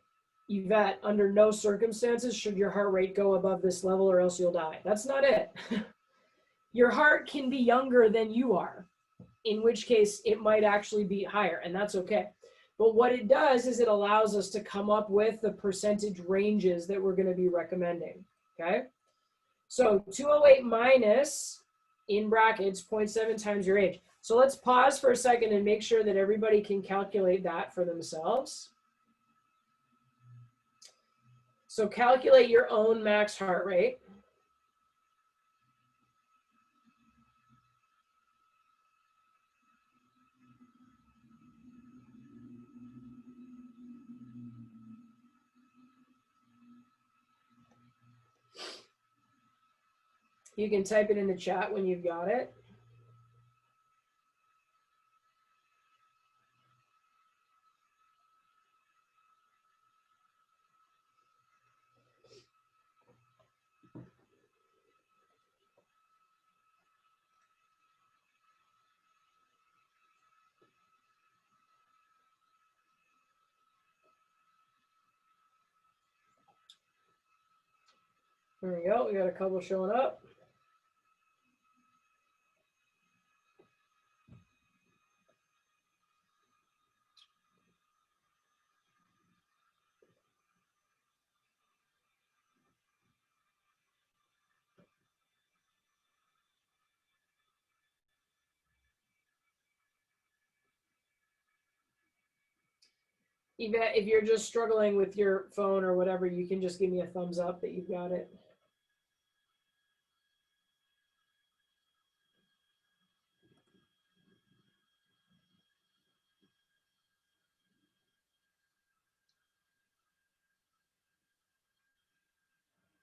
Yvette, under no circumstances should your heart rate go above this level or else you'll die. That's not it. Your heart can be younger than you are, in which case it might actually beat higher, and that's okay. But what it does is it allows us to come up with the percentage ranges that we're going to be recommending, okay? So 208 minus, in brackets, 0.7 times your age. So let's pause for a second and make sure that everybody can calculate that for themselves. So calculate your own max heart rate. You can type it in the chat when you've got it. There we go. We got a couple showing up. Yvette, if you're just struggling with your phone or whatever, you can just give me a thumbs up that you've got it.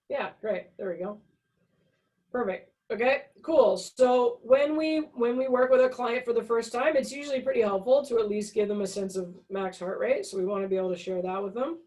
Yeah, great. There we go. Perfect. Okay, cool. So when we work with a client for the first time, it's usually pretty helpful to at least give them a sense of max heart rate. So we want to be able to share that with them.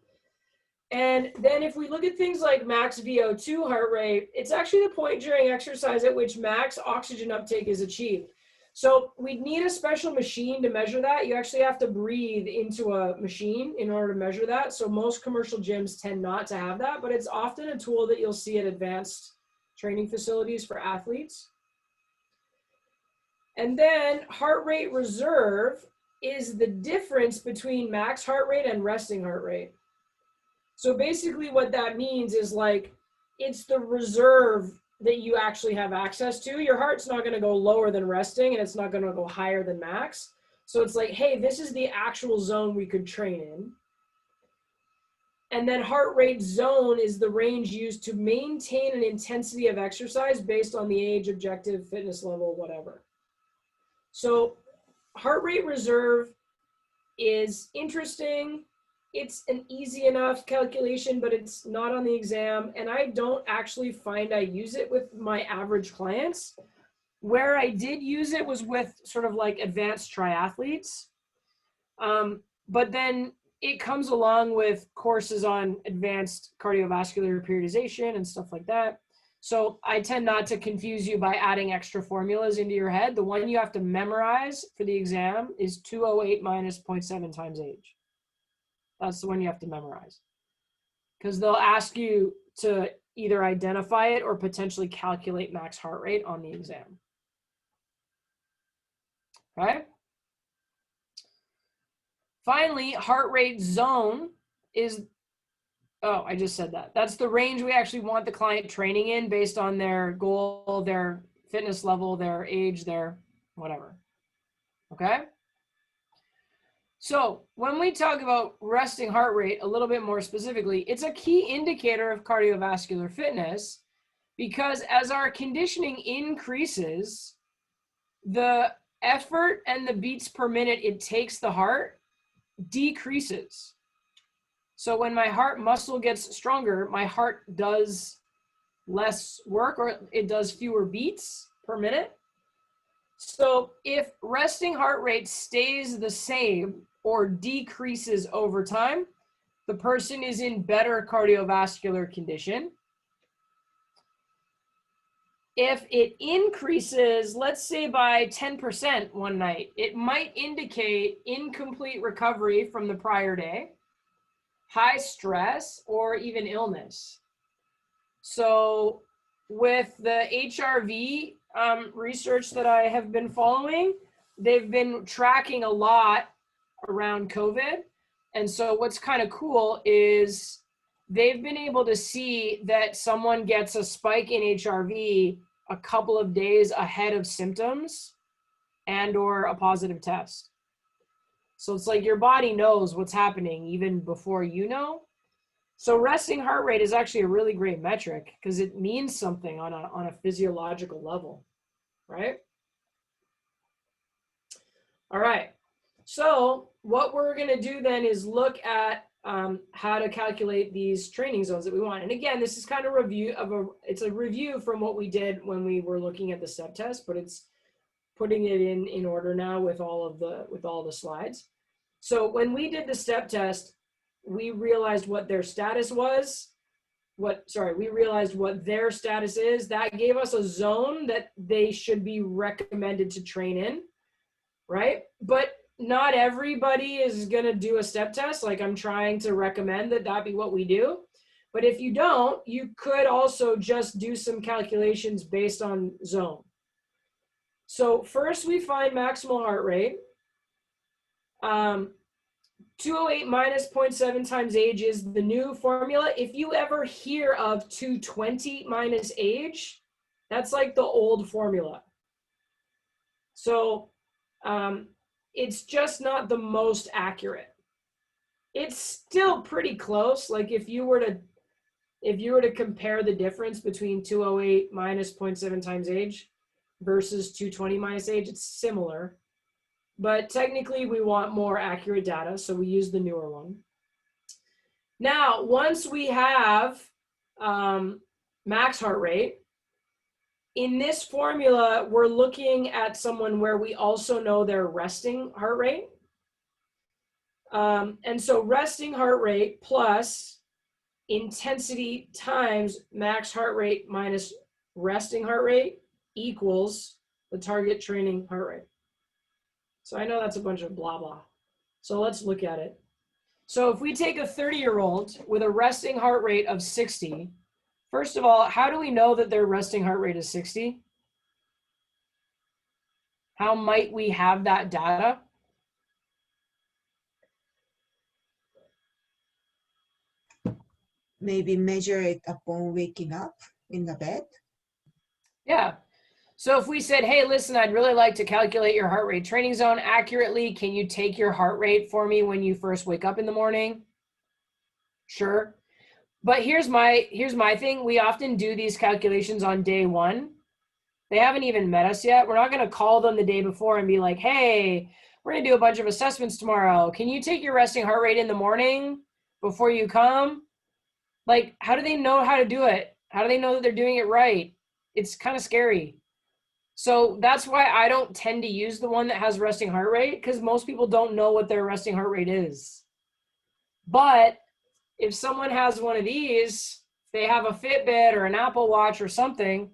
And then if we look at things like max VO2 heart rate, it's actually the point during exercise at which max oxygen uptake is achieved. So we need a special machine to measure that. You actually have to breathe into a machine in order to measure that. So most commercial gyms tend not to have that, but it's often a tool that you'll see at advanced training facilities for athletes. And then heart rate reserve is the difference between max heart rate and resting heart rate. So basically what that means is like, it's the reserve that you actually have access to. Your heart's not going to go lower than resting, and it's not going to go higher than max. So it's like, hey, this is the actual zone we could train in. And then heart rate zone is the range used to maintain an intensity of exercise based on the age, objective, fitness level, whatever. So heart rate reserve is interesting. It's an easy enough calculation, but it's not on the exam. And I don't actually find I use it with my average clients. Where I did use it was with sort of like advanced triathletes. But then it comes along with courses on advanced cardiovascular periodization and stuff like that. So I tend not to confuse you by adding extra formulas into your head. The one you have to memorize for the exam is 208 minus 0.7 times age. That's the one you have to memorize. Because they'll ask you to either identify it or potentially calculate max heart rate on the exam. Okay. Finally, heart rate zone is, oh, I just said that. That's the range we actually want the client training in based on their goal, their fitness level, their age, their whatever. Okay. So when we talk about resting heart rate a little bit more specifically, it's a key indicator of cardiovascular fitness because as our conditioning increases, the effort and the beats per minute it takes the heart decreases. So when my heart muscle gets stronger, my heart does less work or it does fewer beats per minute. So if resting heart rate stays the same or decreases over time, the person is in better cardiovascular condition. If it increases, let's say by 10% one night, it might indicate incomplete recovery from the prior day, high stress, or even illness. So with the HRV research that I have been following, they've been tracking a lot around COVID. And so what's kind of cool is they've been able to see that someone gets a spike in HRV a couple of days ahead of symptoms and or a positive test. So it's like your body knows what's happening even before you know. So resting heart rate is actually a really great metric because it means something on a physiological level, right? All right. So what we're going to do then is look at how to calculate these training zones that we want. And again, this is kind of it's a review from what we did when we were looking at the Sept test, but it's putting it in order now with all the slides. So when we did the Sept test, we realized what their status was. We realized what their status is. That gave us a zone that they should be recommended to train in, right? But not everybody is going to do a Sept test. Like I'm trying to recommend that be what we do. But if you don't, you could also just do some calculations based on zone. So first we find maximal heart rate. 208 minus 0.7 times age is the new formula. If you ever hear of 220 minus age, that's like the old formula. So it's just not the most accurate. It's still pretty close. Like if you were to compare the difference between 208 minus 0.7 times age versus 220 minus age, it's similar. But technically we want more accurate data, so we use the newer one. Now, once we have max heart rate, in this formula, we're looking at someone where we also know their resting heart rate. And so resting heart rate plus intensity times max heart rate minus resting heart rate equals the target training heart rate. So I know that's a bunch of blah, blah. So let's look at it. So if we take a 30-year-old with a resting heart rate of 60, first of all, how do we know that their resting heart rate is 60? How might we have that data? Maybe measure it upon waking up in the bed. Yeah. So if we said, hey, listen, I'd really like to calculate your heart rate training zone accurately. Can you take your heart rate for me when you first wake up in the morning? Sure. But here's my thing. We often do these calculations on day one. They haven't even met us yet. We're not going to call them the day before and be like, hey, we're going to do a bunch of assessments tomorrow. Can you take your resting heart rate in the morning before you come? Like, how do they know how to do it? How do they know that they're doing it right? It's kind of scary. So that's why I don't tend to use the one that has resting heart rate, because most people don't know what their resting heart rate is. But if someone has one of these, they have a Fitbit or an Apple Watch or something,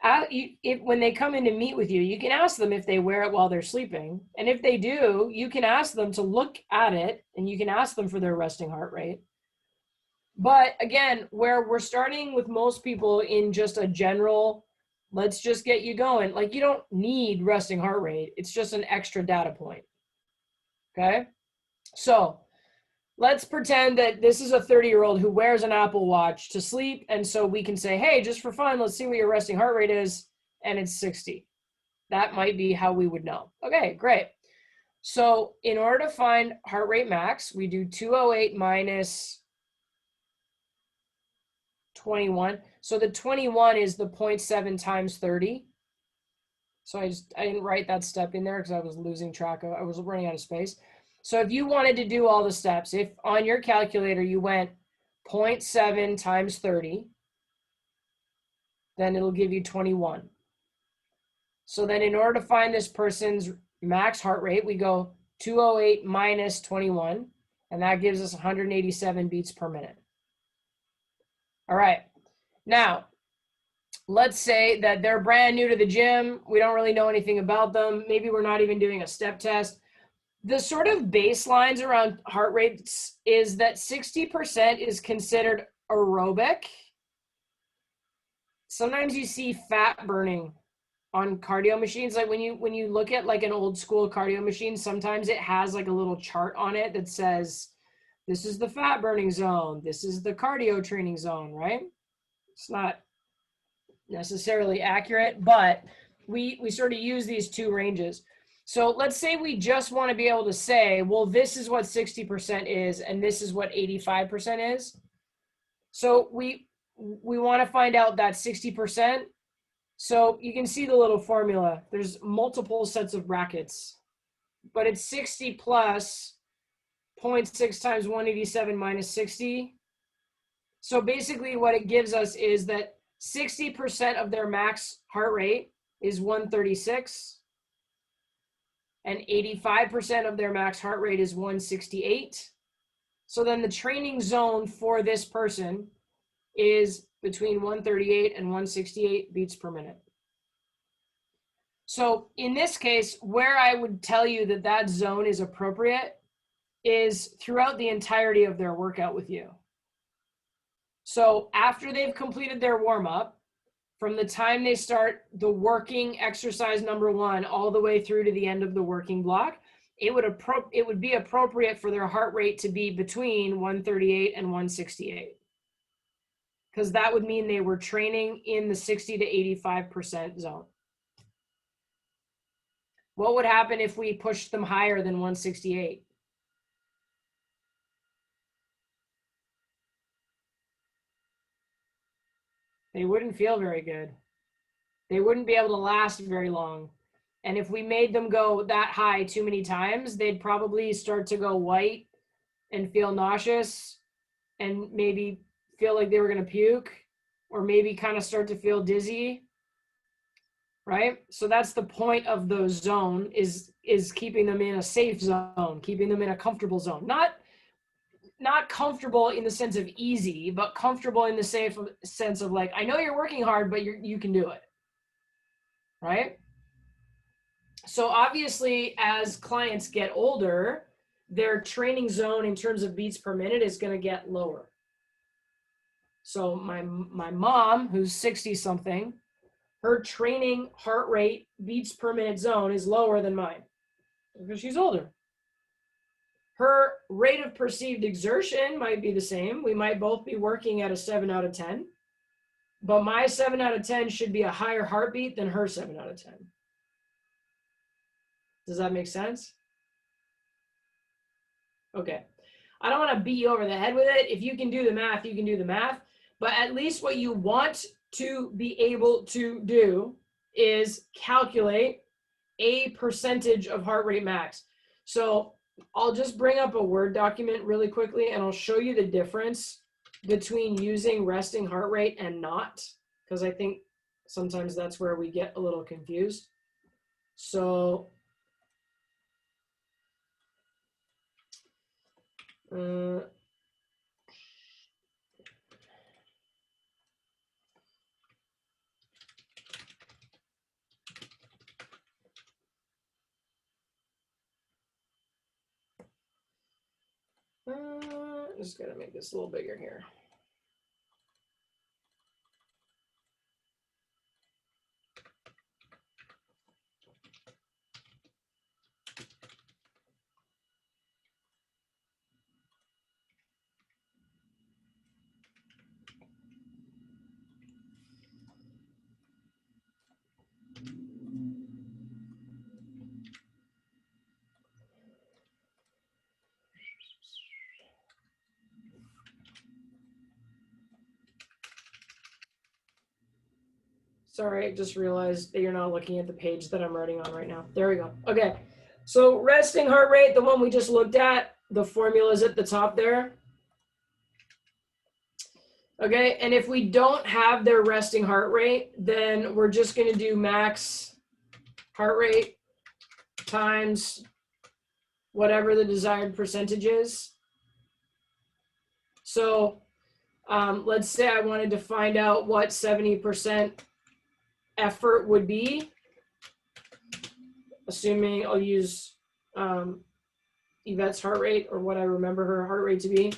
when they come in to meet with you, you can ask them if they wear it while they're sleeping. And if they do, you can ask them to look at it and you can ask them for their resting heart rate. But again, where we're starting with most people in just a general, let's just get you going. Like, you don't need resting heart rate. It's just an extra data point. Okay. So let's pretend that this is a 30-year-old who wears an Apple Watch to sleep. And so we can say, hey, just for fun, let's see what your resting heart rate is. And it's 60. That might be how we would know. Okay, great. So in order to find heart rate max, we do 208 minus 21. So the 21 is the 0.7 times 30. So I didn't write that step in there because I was losing track of, I was running out of space. So if you wanted to do all the steps, if on your calculator you went 0.7 times 30, then it'll give you 21. So then in order to find this person's max heart rate, we go 208 minus 21, and that gives us 187 beats per minute. All right. Now, let's say that they're brand new to the gym. We don't really know anything about them. Maybe we're not even doing a step test. The sort of baselines around heart rates is that 60% is considered aerobic. Sometimes you see fat burning on cardio machines. Like when you look at like an old school cardio machine, sometimes it has like a little chart on it that says, this is the fat burning zone. This is the cardio training zone, right? It's not necessarily accurate, but we sort of use these two ranges. So let's say we just want to be able to say, well, this is what 60% is, and this is what 85% is. So we want to find out that 60%. So you can see the little formula. There's multiple sets of brackets, but it's 60 plus 0.6 times 187 minus 60. So basically what it gives us is that 60% of their max heart rate is 136, and 85% of their max heart rate is 168. So then the training zone for this person is between 138 and 168 beats per minute. So in this case, where I would tell you that that zone is appropriate is throughout the entirety of their workout with you. So after they've completed their warm-up, from the time they start the working exercise number 1 all the way through to the end of the working block, it would be appropriate for their heart rate to be between 138 and 168. Because that would mean they were training in the 60 to 85% zone. What would happen if we pushed them higher than 168? They wouldn't feel very good. They wouldn't be able to last very long. And if we made them go that high too many times, they'd probably start to go white and feel nauseous and maybe feel like they were going to puke, or maybe kind of start to feel dizzy, right? So that's the point of the zone, is keeping them in a safe zone, keeping them in a comfortable zone. Not comfortable in the sense of easy, but comfortable in the safe sense of like, I know you're working hard, but you can do it, right? So obviously, as clients get older, their training zone in terms of beats per minute is going to get lower. So my mom, who's 60 something, her training heart rate beats per minute zone is lower than mine because she's older. Her rate of perceived exertion might be the same. We might both be working at a 7 out of 10, but my 7 out of 10 should be a higher heartbeat than her 7 out of 10. Does that make sense? Okay. I don't want to beat you over the head with it. If you can do the math, you can do the math. But at least what you want to be able to do is calculate a percentage of heart rate max. So I'll just bring up a Word document really quickly, and I'll show you the difference between using resting heart rate and not, because I think sometimes that's where we get a little confused. So just gotta make this a little bigger here. Sorry, I just realized that you're not looking at the page that I'm writing on right now. There we go. Okay. So resting heart rate, the one we just looked at, the formula is at the top there. Okay, and if we don't have their resting heart rate, then we're just going to do max heart rate times whatever the desired percentage is. So let's say I wanted to find out what 70% effort would be, assuming I'll use Yvette's heart rate, or what I remember her heart rate to be.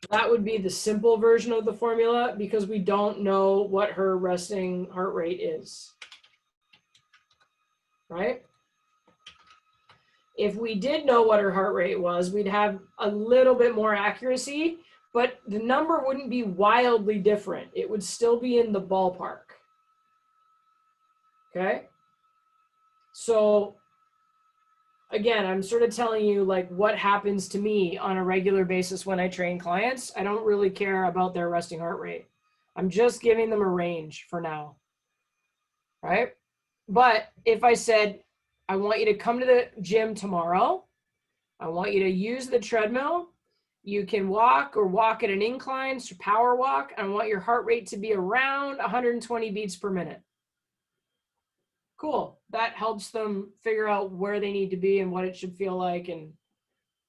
That would be the simple version of the formula, because we don't know what her resting heart rate is, right? If we did know what her heart rate was, we'd have a little bit more accuracy, but the number wouldn't be wildly different. It would still be in the ballpark. Okay? So again, I'm sort of telling you like what happens to me on a regular basis when I train clients. I don't really care about their resting heart rate. I'm just giving them a range for now, right? But if I said, I want you to come to the gym tomorrow, I want you to use the treadmill, you can walk or walk at an incline, so power walk, and I want your heart rate to be around 120 beats per minute. Cool. That helps them figure out where they need to be and what it should feel like and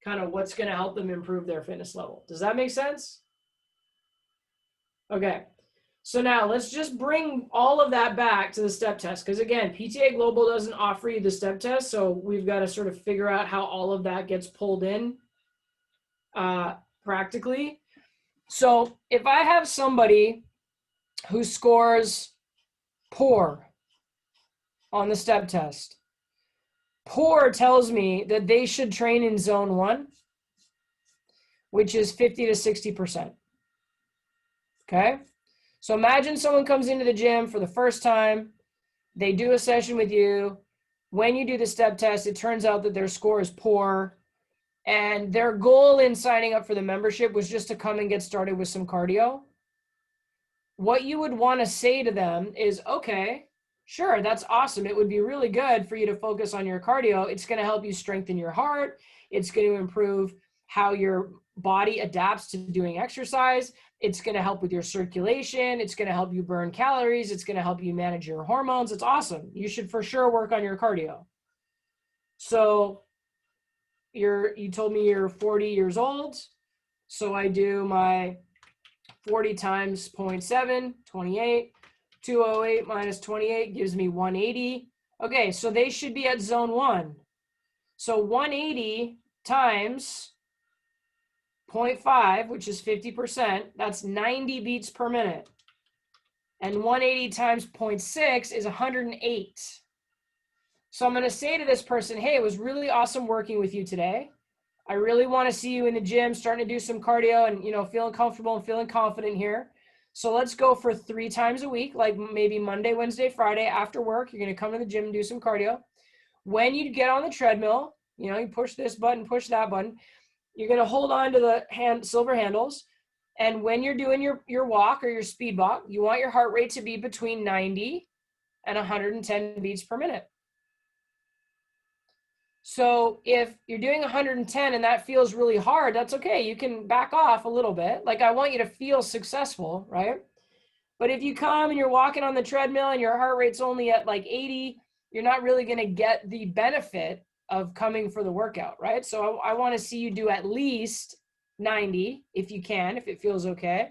kind of what's going to help them improve their fitness level. Does that make sense? Okay. So now let's just bring all of that back to the step test. Because again, PTA Global doesn't offer you the step test. So we've got to sort of figure out how all of that gets pulled in practically. So if I have somebody who scores poor on the step test, poor tells me that they should train in zone 1, which is 50 to 60%. Okay? So imagine someone comes into the gym for the first time, they do a session with you. When you do the step test, it turns out that their score is poor, and their goal in signing up for the membership was just to come and get started with some cardio. What you would want to say to them is, okay, sure, that's awesome. It would be really good for you to focus on your cardio. It's going to help you strengthen your heart. It's going to improve how your body adapts to doing exercise. It's going to help with your circulation. It's going to help you burn calories. It's going to help you manage your hormones. It's awesome. You should for sure work on your cardio. So you told me you're 40 years old. So I do my 40 times 0.7, 28. 208 minus 28 gives me 180. Okay, so they should be at zone 1. So 180 times 0.5, which is 50%, that's 90 beats per minute. And 180 times 0.6 is 108. So I'm going to say to this person, hey, it was really awesome working with you today. I really want to see you in the gym, starting to do some cardio and, feeling comfortable and feeling confident here. So let's go for 3 times a week, like maybe Monday, Wednesday, Friday after work. You're going to come to the gym and do some cardio. When you get on the treadmill, you push this button, push that button. You're going to hold on to the silver handles. And when you're doing your walk or your speed walk, you want your heart rate to be between 90 and 110 beats per minute. So if you're doing 110 and that feels really hard, that's okay. You can back off a little bit. Like, I want you to feel successful, right? But if you come and you're walking on the treadmill and your heart rate's only at like 80, you're not really going to get the benefit of coming for the workout, right? So I want to see you do at least 90 if you can, if it feels okay,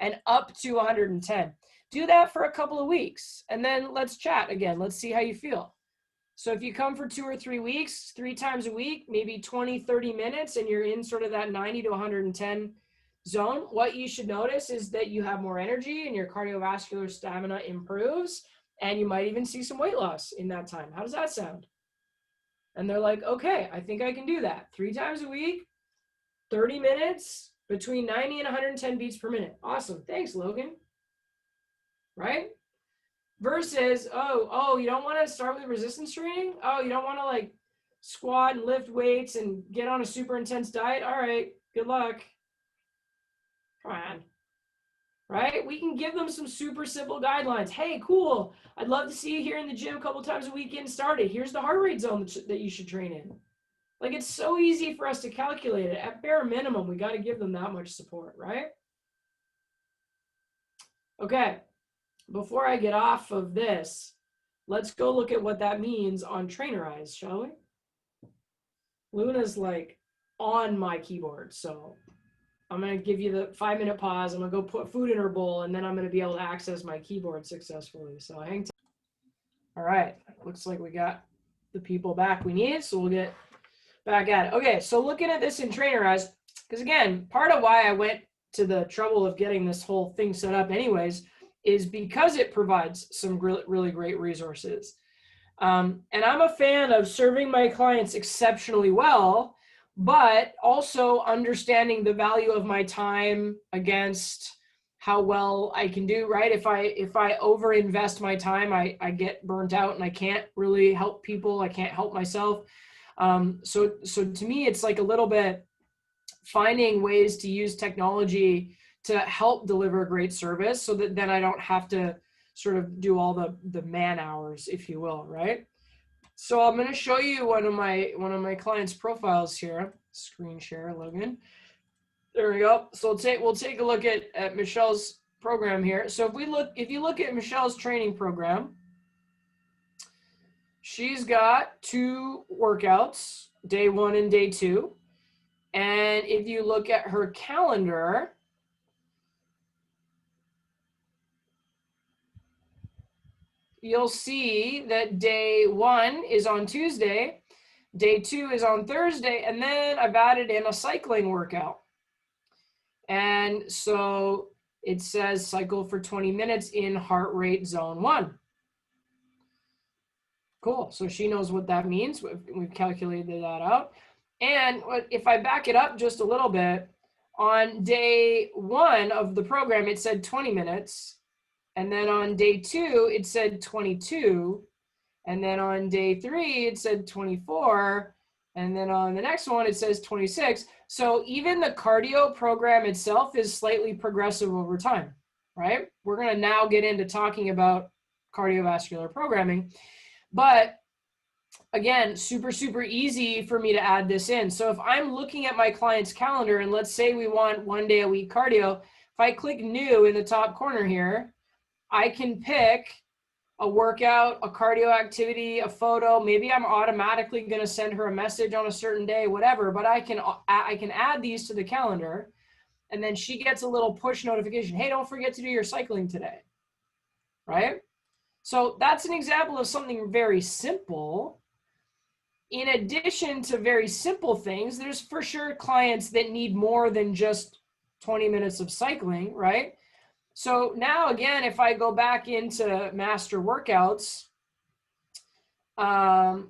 and up to 110. Do that for a couple of weeks, and then let's chat again. Let's see how you feel. So if you come for 2 or 3 weeks, 3 times a week, maybe 20, 30 minutes, and you're in sort of that 90 to 110 zone, what you should notice is that you have more energy and your cardiovascular stamina improves, and you might even see some weight loss in that time. How does that sound? And they're like, okay, I think I can do that. 3 times a week, 30 minutes, between 90 and 110 beats per minute. Awesome. Thanks, Logan. Right? Versus, oh, you don't want to start with resistance training? Oh, you don't want to like squat and lift weights and get on a super intense diet? All right, good luck. Come on. right? We can give them some super simple guidelines. Hey, cool. I'd love to see you here in the gym a couple times a week getting started. Here's the heart rate zone that you should train in. Like, it's so easy for us to calculate it. At bare minimum, we got to give them that much support, right? Okay, before I get off of this, let's go look at what that means on Trainerize, shall we? Luna's like on my keyboard, so I'm going to give you the 5-minute pause. I'm going to go put food in her bowl, and then I'm going to be able to access my keyboard successfully. So hang tight. All right, looks like we got the people back we need, so we'll get back at it. Okay, so looking at this in Trainerize, because again, part of why I went to the trouble of getting this whole thing set up anyways is because it provides some really great resources. And I'm a fan of serving my clients exceptionally well, but also understanding the value of my time against how well I can do, right? If I overinvest my time, I get burnt out and I can't really help people. I can't help myself. So to me, it's like a little bit finding ways to use technology to help deliver great service so that then I don't have to sort of do all the man hours, if you will, right? So I'm going to show you one of my clients' profiles here. Screen share, Logan. There we go. So we'll take a look at Michelle's program here. So if you look at Michelle's training program, she's got 2 workouts, day 1 and day 2. And if you look at her calendar, you'll see that day 1 is on Tuesday, day 2 is on Thursday, and then I've added in a cycling workout. And so it says cycle for 20 minutes in heart rate zone 1. Cool, so she knows what that means. We've calculated that out. And if I back it up just a little bit, on day 1 of the program, it said 20 minutes. And then on day 2, it said 22. And then on day 3, it said 24. And then on the next one, it says 26. So even the cardio program itself is slightly progressive over time, right? We're going to now get into talking about cardiovascular programming. But again, super easy for me to add this in. So if I'm looking at my client's calendar and let's say we want 1 day a week cardio, if I click new in the top corner here, I can pick a workout, a cardio activity, a photo. Maybe I'm automatically going to send her a message on a certain day, whatever, but I can add these to the calendar and then she gets a little push notification. Hey, don't forget to do your cycling today, right? So that's an example of something very simple. In addition to very simple things, there's for sure clients that need more than just 20 minutes of cycling, right? So now again, if I go back into master workouts, and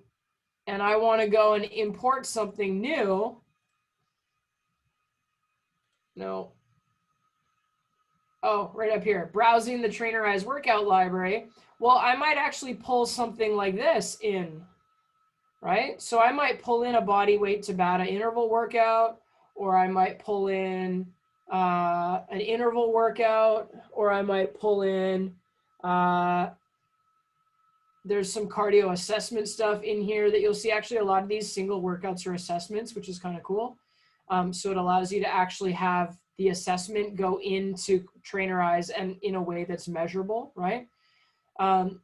I want to go and import something new. No. Oh, right up here, browsing the Trainerize workout library. Well, I might actually pull something like this in, right? So I might pull in a body weight Tabata interval workout, or I might pull in an interval workout, or I might pull in, there's some cardio assessment stuff in here that you'll see. Actually, a lot of these single workouts are assessments, which is kind of cool. So it allows you to actually have the assessment go into Trainerize and in a way that's measurable, right?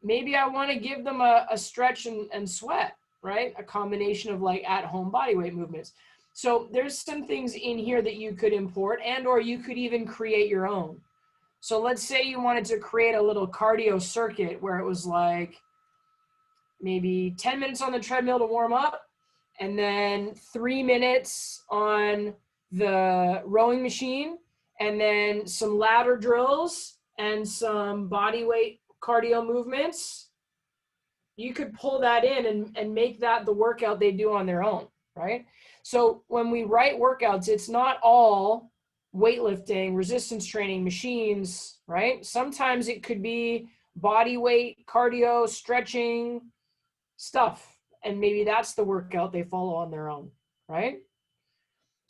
Maybe I want to give them a stretch and sweat, right? A combination of like at-home bodyweight movements. So there's some things in here that you could import and or you could even create your own. So let's say you wanted to create a little cardio circuit where it was like maybe 10 minutes on the treadmill to warm up and then 3 minutes on the rowing machine and then some ladder drills and some body weight cardio movements. You could pull that in and make that the workout they do on their own, right? So when we write workouts, it's not all weightlifting, resistance training, machines, right? Sometimes it could be body weight, cardio, stretching stuff. And maybe that's the workout they follow on their own, right?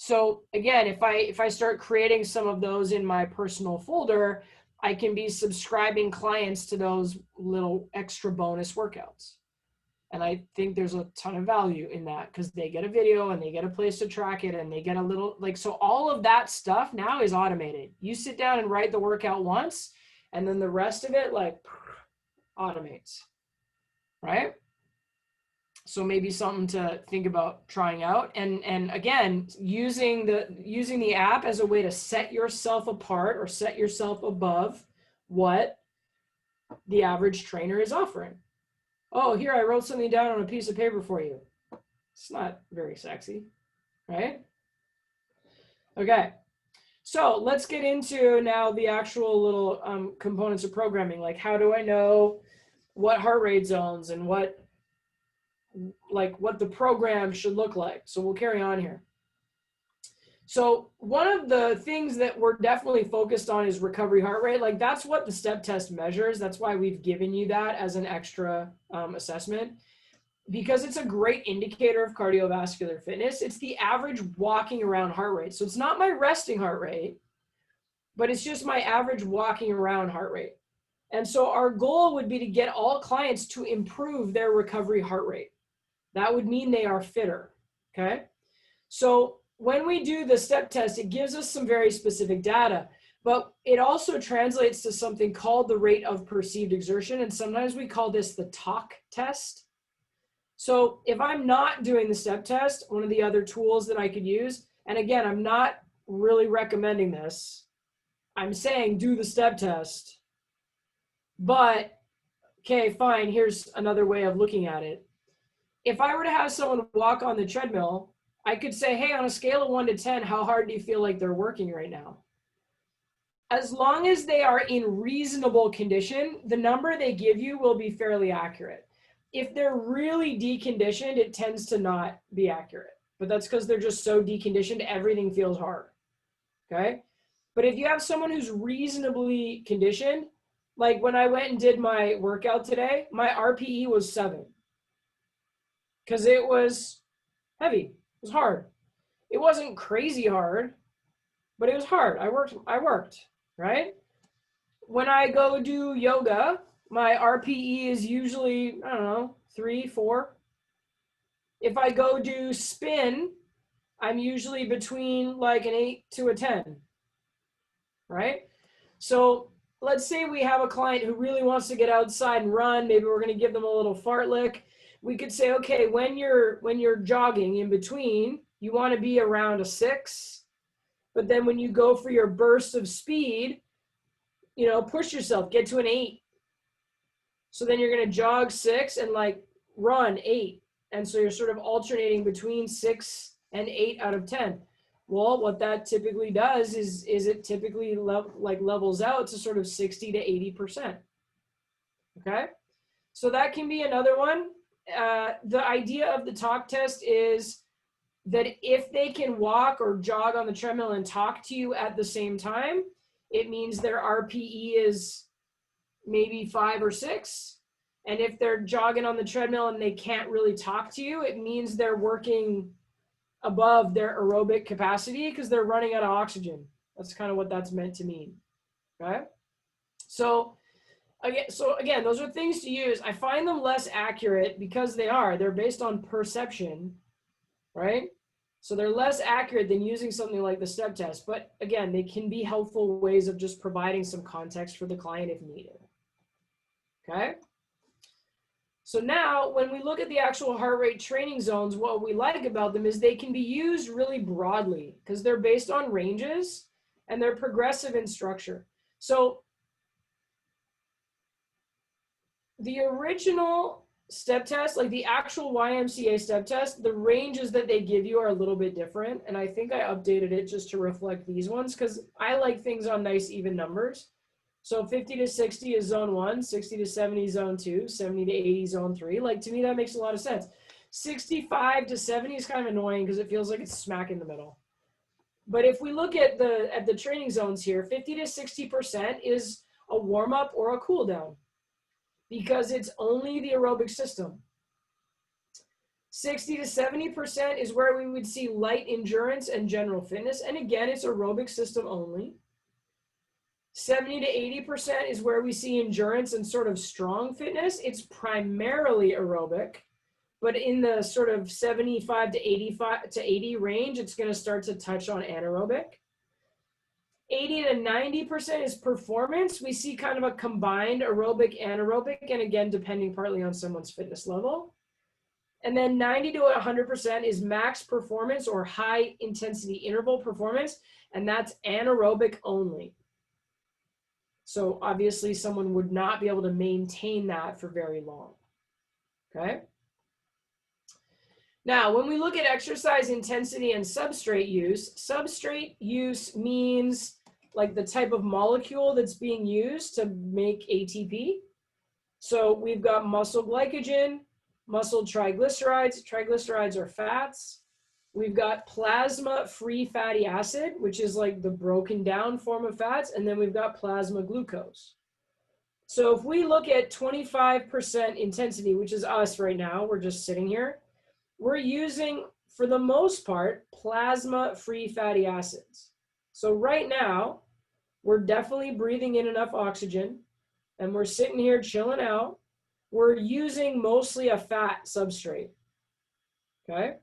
So again, if I start creating some of those in my personal folder, I can be subscribing clients to those little extra bonus workouts. And I think there's a ton of value in that because they get a video and they get a place to track it and they get a little, like, so all of that stuff now is automated. You sit down and write the workout once and then the rest of it like automates, right? So maybe something to think about trying out. And again, using the app as a way to set yourself apart or set yourself above what the average trainer is offering. Oh, here, I wrote something down on a piece of paper for you. It's not very sexy, right? Okay, so let's get into now the actual little components of programming. Like, how do I know what heart rate zones and what the program should look like? So we'll carry on here. So one of the things that we're definitely focused on is recovery heart rate. Like, that's what the step test measures. That's why we've given you that as an extra assessment, because it's a great indicator of cardiovascular fitness. It's the average walking around heart rate. So it's not my resting heart rate, but it's just my average walking around heart rate. And so our goal would be to get all clients to improve their recovery heart rate. That would mean they are fitter, okay? So when we do the step test, it gives us some very specific data, but it also translates to something called the rate of perceived exertion. And sometimes we call this the talk test. So if I'm not doing the step test, one of the other tools that I could use, and again, I'm not really recommending this, I'm saying do the step test, but okay, fine, here's another way of looking at it. If I were to have someone walk on the treadmill, I could say, hey, on a scale of 1 to 10, how hard do you feel like they're working right now? As long as they are in reasonable condition, the number they give you will be fairly accurate. If they're really deconditioned, it tends to not be accurate, but that's because they're just so deconditioned, everything feels hard, okay? But if you have someone who's reasonably conditioned, like when I went and did my workout today, my RPE was 7 because it was heavy, it was hard. It wasn't crazy hard, but it was hard. I worked, right? When I go do yoga, my RPE is usually, I don't know, 3, 4. If I go do spin, I'm usually between like an 8 to a 10, right? So let's say we have a client who really wants to get outside and run. Maybe we're going to give them a little fartlek. We could say, okay, when you're jogging in between, you want to be around a 6. But then when you go for your burst of speed, push yourself, get to an 8. So then you're going to jog 6 and like run 8. And so you're sort of alternating between 6 and 8 out of 10. Well, what that typically does is it typically levels out to sort of 60 to 80%. Okay. So that can be another one. The idea of the talk test is that if they can walk or jog on the treadmill and talk to you at the same time, it means their RPE is maybe 5 or 6. And if they're jogging on the treadmill and they can't really talk to you, it means they're working above their aerobic capacity because they're running out of oxygen. That's kind of what that's meant to mean, right? So again, those are things to use. I find them less accurate because they're based on perception, right? So they're less accurate than using something like the step test. But again, they can be helpful ways of just providing some context for the client if needed. Okay. So now when we look at the actual heart rate training zones, what we like about them is they can be used really broadly because they're based on ranges and they're progressive in structure. So the original step test, like the actual YMCA step test, the ranges that they give you are a little bit different. And I think I updated it just to reflect these ones because I like things on nice even numbers. So 50 to 60 is zone 1, 60 to 70 zone 2, 70 to 80 zone 3. Like, to me, that makes a lot of sense. 65 to 70 is kind of annoying because it feels like it's smack in the middle. But if we look at the training zones here, 50 to 60% is a warm up or a cool down because it's only the aerobic system. 60 to 70% is where we would see light endurance and general fitness. And again, it's aerobic system only. 70 to 80% is where we see endurance and sort of strong fitness. It's primarily aerobic, but in the sort of 75 to 85 to 80 range, it's going to start to touch on anaerobic. 80 to 90% is performance. We see kind of a combined aerobic, anaerobic, and again, depending partly on someone's fitness level. And then 90 to 100% is max performance or high intensity interval performance, and that's anaerobic only. So obviously someone would not be able to maintain that for very long, okay? Now, when we look at exercise intensity and substrate use means like the type of molecule that's being used to make ATP. So we've got muscle glycogen, muscle triglycerides. Triglycerides are fats. We've got plasma-free fatty acid, which is like the broken down form of fats. And then we've got plasma glucose. So if we look at 25% intensity, which is us right now, we're just sitting here, we're using, for the most part, plasma-free fatty acids. So right now, we're definitely breathing in enough oxygen, and we're sitting here chilling out. We're using mostly a fat substrate, okay?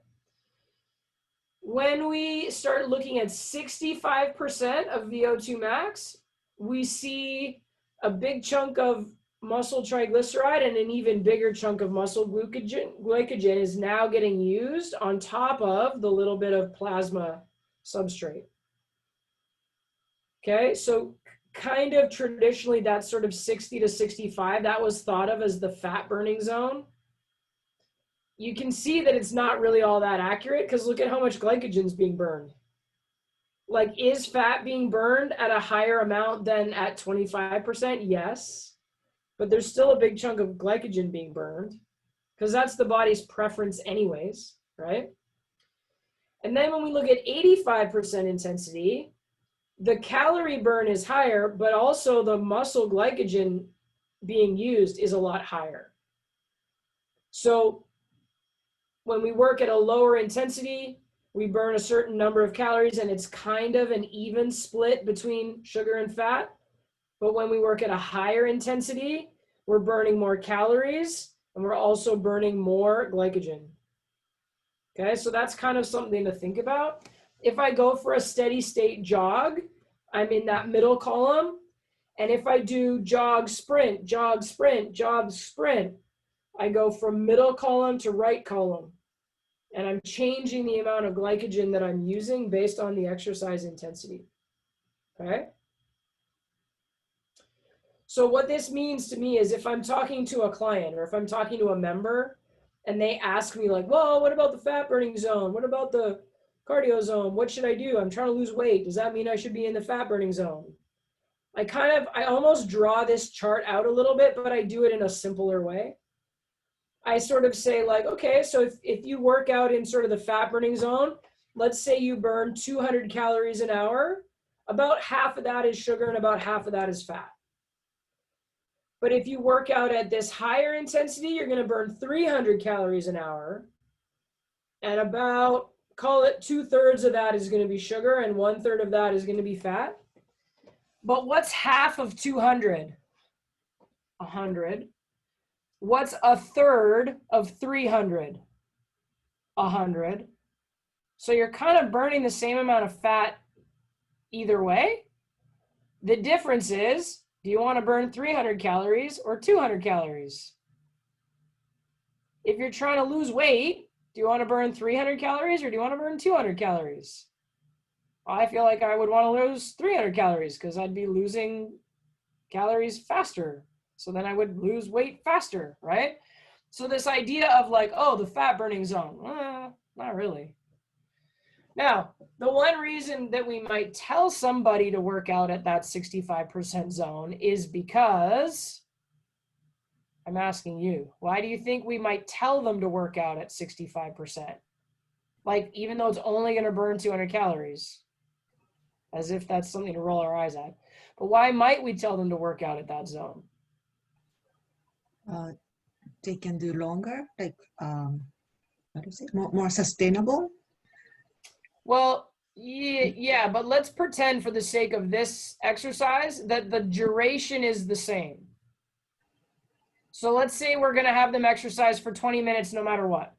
When we start looking at 65% of VO2 max, we see a big chunk of muscle triglyceride and an even bigger chunk of muscle glycogen is now getting used on top of the little bit of plasma substrate. Okay, so kind of traditionally that's sort of 60 to 65, that was thought of as the fat burning zone. You can see that it's not really all that accurate because look at how much glycogen is being burned. Like, is fat being burned at a higher amount than at 25%? Yes. But there's still a big chunk of glycogen being burned because that's the body's preference anyways, right? And then when we look at 85% intensity, the calorie burn is higher, but also the muscle glycogen being used is a lot higher. So when we work at a lower intensity, we burn a certain number of calories and it's kind of an even split between sugar and fat. But when we work at a higher intensity, we're burning more calories and we're also burning more glycogen. Okay, so that's kind of something to think about. If I go for a steady state jog, I'm in that middle column. And if I do jog, sprint, jog, sprint, jog, sprint, I go from middle column to right column. And I'm changing the amount of glycogen that I'm using based on the exercise intensity. Okay? So what this means to me is if I'm talking to a client or if I'm talking to a member and they ask me like, well, what about the fat burning zone? What about the cardio zone? What should I do? I'm trying to lose weight. Does that mean I should be in the fat burning zone? I almost draw this chart out a little bit, but I do it in a simpler way. I sort of say like, okay, so if you work out in sort of the fat burning zone, let's say you burn 200 calories an hour, about half of that is sugar and about half of that is fat. But if you work out at this higher intensity, you're going to burn 300 calories an hour. And about, call it 2/3 of that is going to be sugar and 1/3 of that is going to be fat. But what's half of 200? 100. What's 1/3 of 300? 100. So you're kind of burning the same amount of fat either way. The difference is, do you want to burn 300 calories or 200 calories? If you're trying to lose weight, do you want to burn 300 calories or do you want to burn 200 calories? Well, I feel like I would want to lose 300 calories because I'd be losing calories faster. So then I would lose weight faster, right? So this idea of like, oh, the fat burning zone, not really. Now, the one reason that we might tell somebody to work out at that 65% zone is because, I'm asking you, why do you think we might tell them to work out at 65%? Like, even though it's only going to burn 200 calories, as if that's something to roll our eyes at. But why might we tell them to work out at that zone? They can do longer, like how to say, more sustainable? Well, yeah, but let's pretend for the sake of this exercise that the duration is the same. So let's say we're going to have them exercise for 20 minutes no matter what.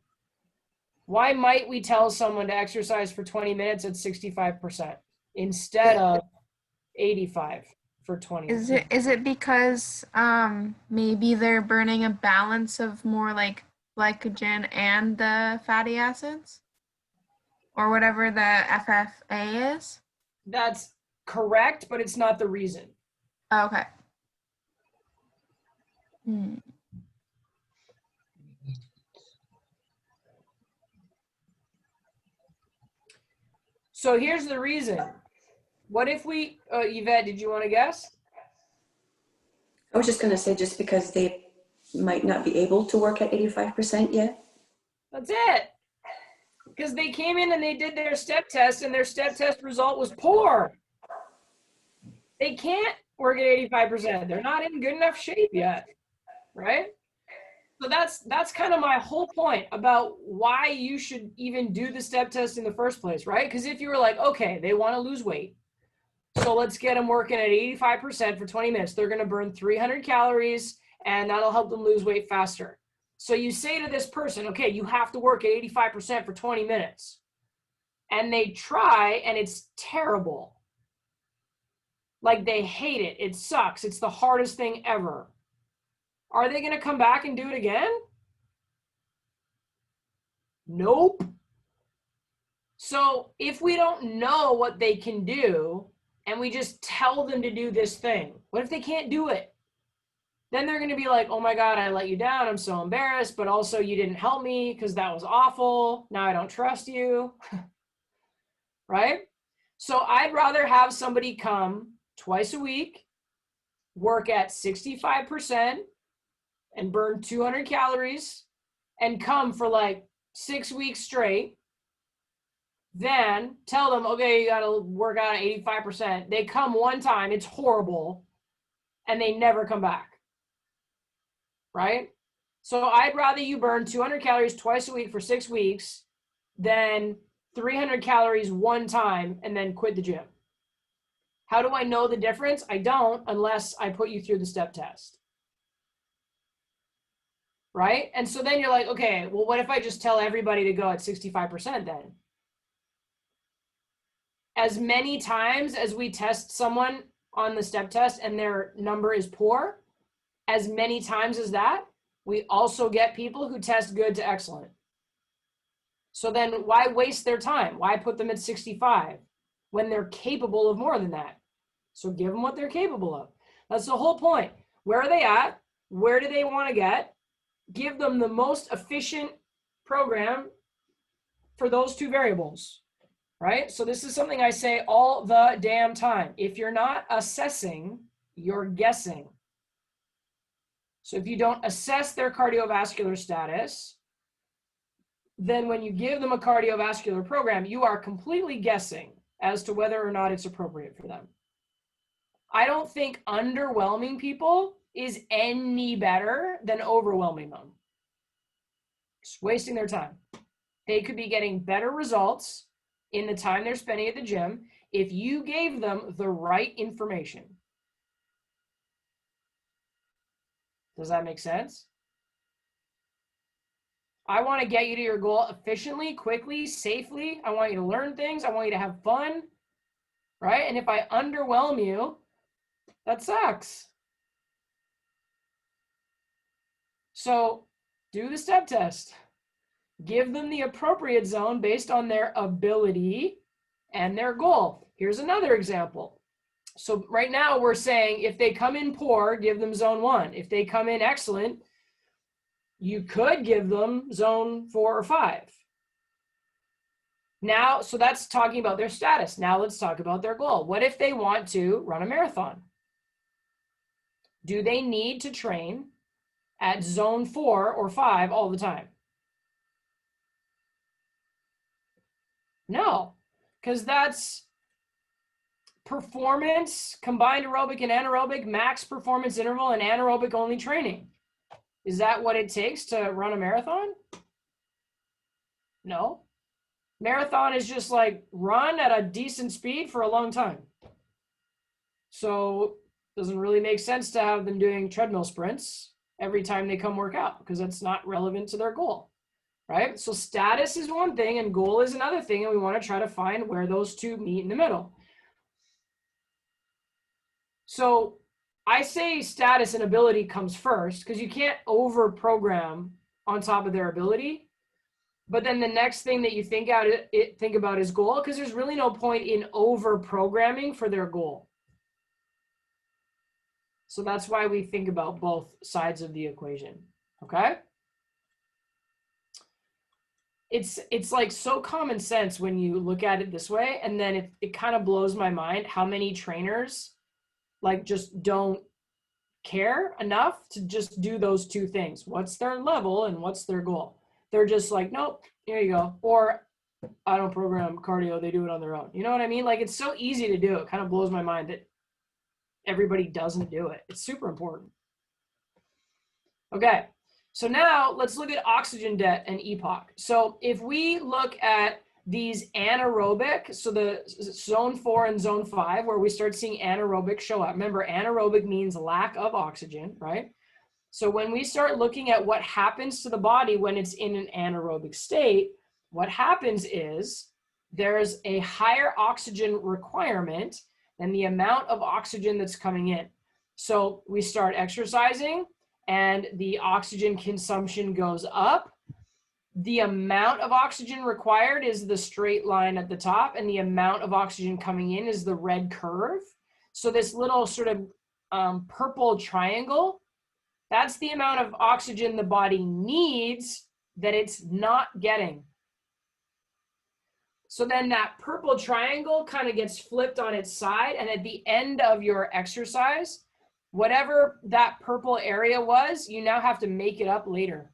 Why might we tell someone to exercise for 20 minutes at 65% instead of 85 for 20 Is minutes? it because maybe they're burning a balance of more like glycogen and the fatty acids? Or whatever the FFA is? That's correct, but it's not the reason. Okay. Hmm. So here's the reason. What if we, Yvette, did you want to guess? I was just going to say, just because they might not be able to work at 85% yet. That's it. Because they came in and they did their step test and their step test result was poor. They can't work at 85%. They're not in good enough shape yet, right? So that's kind of my whole point about why you should even do the step test in the first place, right? Because if you were like, okay, they want to lose weight, so let's get them working at 85% for 20 minutes. They're going to burn 300 calories and that'll help them lose weight faster. So you say to this person, okay, you have to work at 85% for 20 minutes. And they try and it's terrible. Like they hate it. It sucks. It's the hardest thing ever. Are they going to come back and do it again? Nope. So if we don't know what they can do and we just tell them to do this thing, what if they can't do it? Then they're going to be like, oh my God, I let you down. I'm so embarrassed, but also you didn't help me because that was awful. Now I don't trust you. Right? So I'd rather have somebody come twice a week, work at 65% and burn 200 calories and come for like 6 weeks straight. Then tell them, okay, you got to work out at 85%. They come one time, it's horrible, and they never come back. Right? So I'd rather you burn 200 calories twice a week for 6 weeks than 300 calories one time and then quit the gym. How do I know the difference? I don't unless I put you through the step test. Right? And so then you're like, okay, well, what if I just tell everybody to go at 65% then? As many times as we test someone on the step test and their number is poor, as many times as that, we also get people who test good to excellent. So then why waste their time? Why put them at 65 when they're capable of more than that? So give them what they're capable of. That's the whole point. Where are they at? Where do they want to get? Give them the most efficient program for those two variables, right? So this is something I say all the damn time. If you're not assessing, you're guessing. So if you don't assess their cardiovascular status, then when you give them a cardiovascular program, you are completely guessing as to whether or not it's appropriate for them. I don't think underwhelming people is any better than overwhelming them. Just wasting their time. They could be getting better results in the time they're spending at the gym if you gave them the right information. Does that make sense? I want to get you to your goal efficiently, quickly, safely. I want you to learn things. I want you to have fun, right? And if I underwhelm you, that sucks. So do the step test. Give them the appropriate zone based on their ability and their goal. Here's another example. So right now we're saying if they come in poor, give them zone 1. If they come in excellent, you could give them zone 4 or 5. Now, so that's talking about their status. Now let's talk about their goal. What if they want to run a marathon? Do they need to train at zone 4 or 5 all the time? No, because that's performance, combined aerobic and anaerobic, max performance interval, and anaerobic only training. Is that what it takes to run a marathon? No. Marathon is just like run at a decent speed for a long time. So it doesn't really make sense to have them doing treadmill sprints every time they come work out because that's not relevant to their goal, right? So status is one thing and goal is another thing, and we want to try to find where those two meet in the middle. So I say status and ability comes first because you can't over program on top of their ability. But then the next thing that you think about is goal, because there's really no point in over programming for their goal. So that's why we think about both sides of the equation, okay? It's like so common sense when you look at it this way, and then it kind of blows my mind how many trainers like just don't care enough to just do those two things. What's their level and what's their goal? They're just like, nope, here you go. Or I don't program cardio, they do it on their own. You know what I mean? Like it's so easy to do. It kind of blows my mind that everybody doesn't do it. It's super important. Okay, so now let's look at oxygen debt and EPOC. So if we look at these anaerobic, so the zone 4 and zone 5, where we start seeing anaerobic show up. Remember, anaerobic means lack of oxygen, right? So when we start looking at what happens to the body when it's in an anaerobic state, what happens is there's a higher oxygen requirement than the amount of oxygen that's coming in. So we start exercising and the oxygen consumption goes up. The amount of oxygen required is the straight line at the top, and the amount of oxygen coming in is the red curve. So this little sort of purple triangle, that's the amount of oxygen the body needs that it's not getting. So then that purple triangle kind of gets flipped on its side, and at the end of your exercise, whatever that purple area was, you now have to make it up later.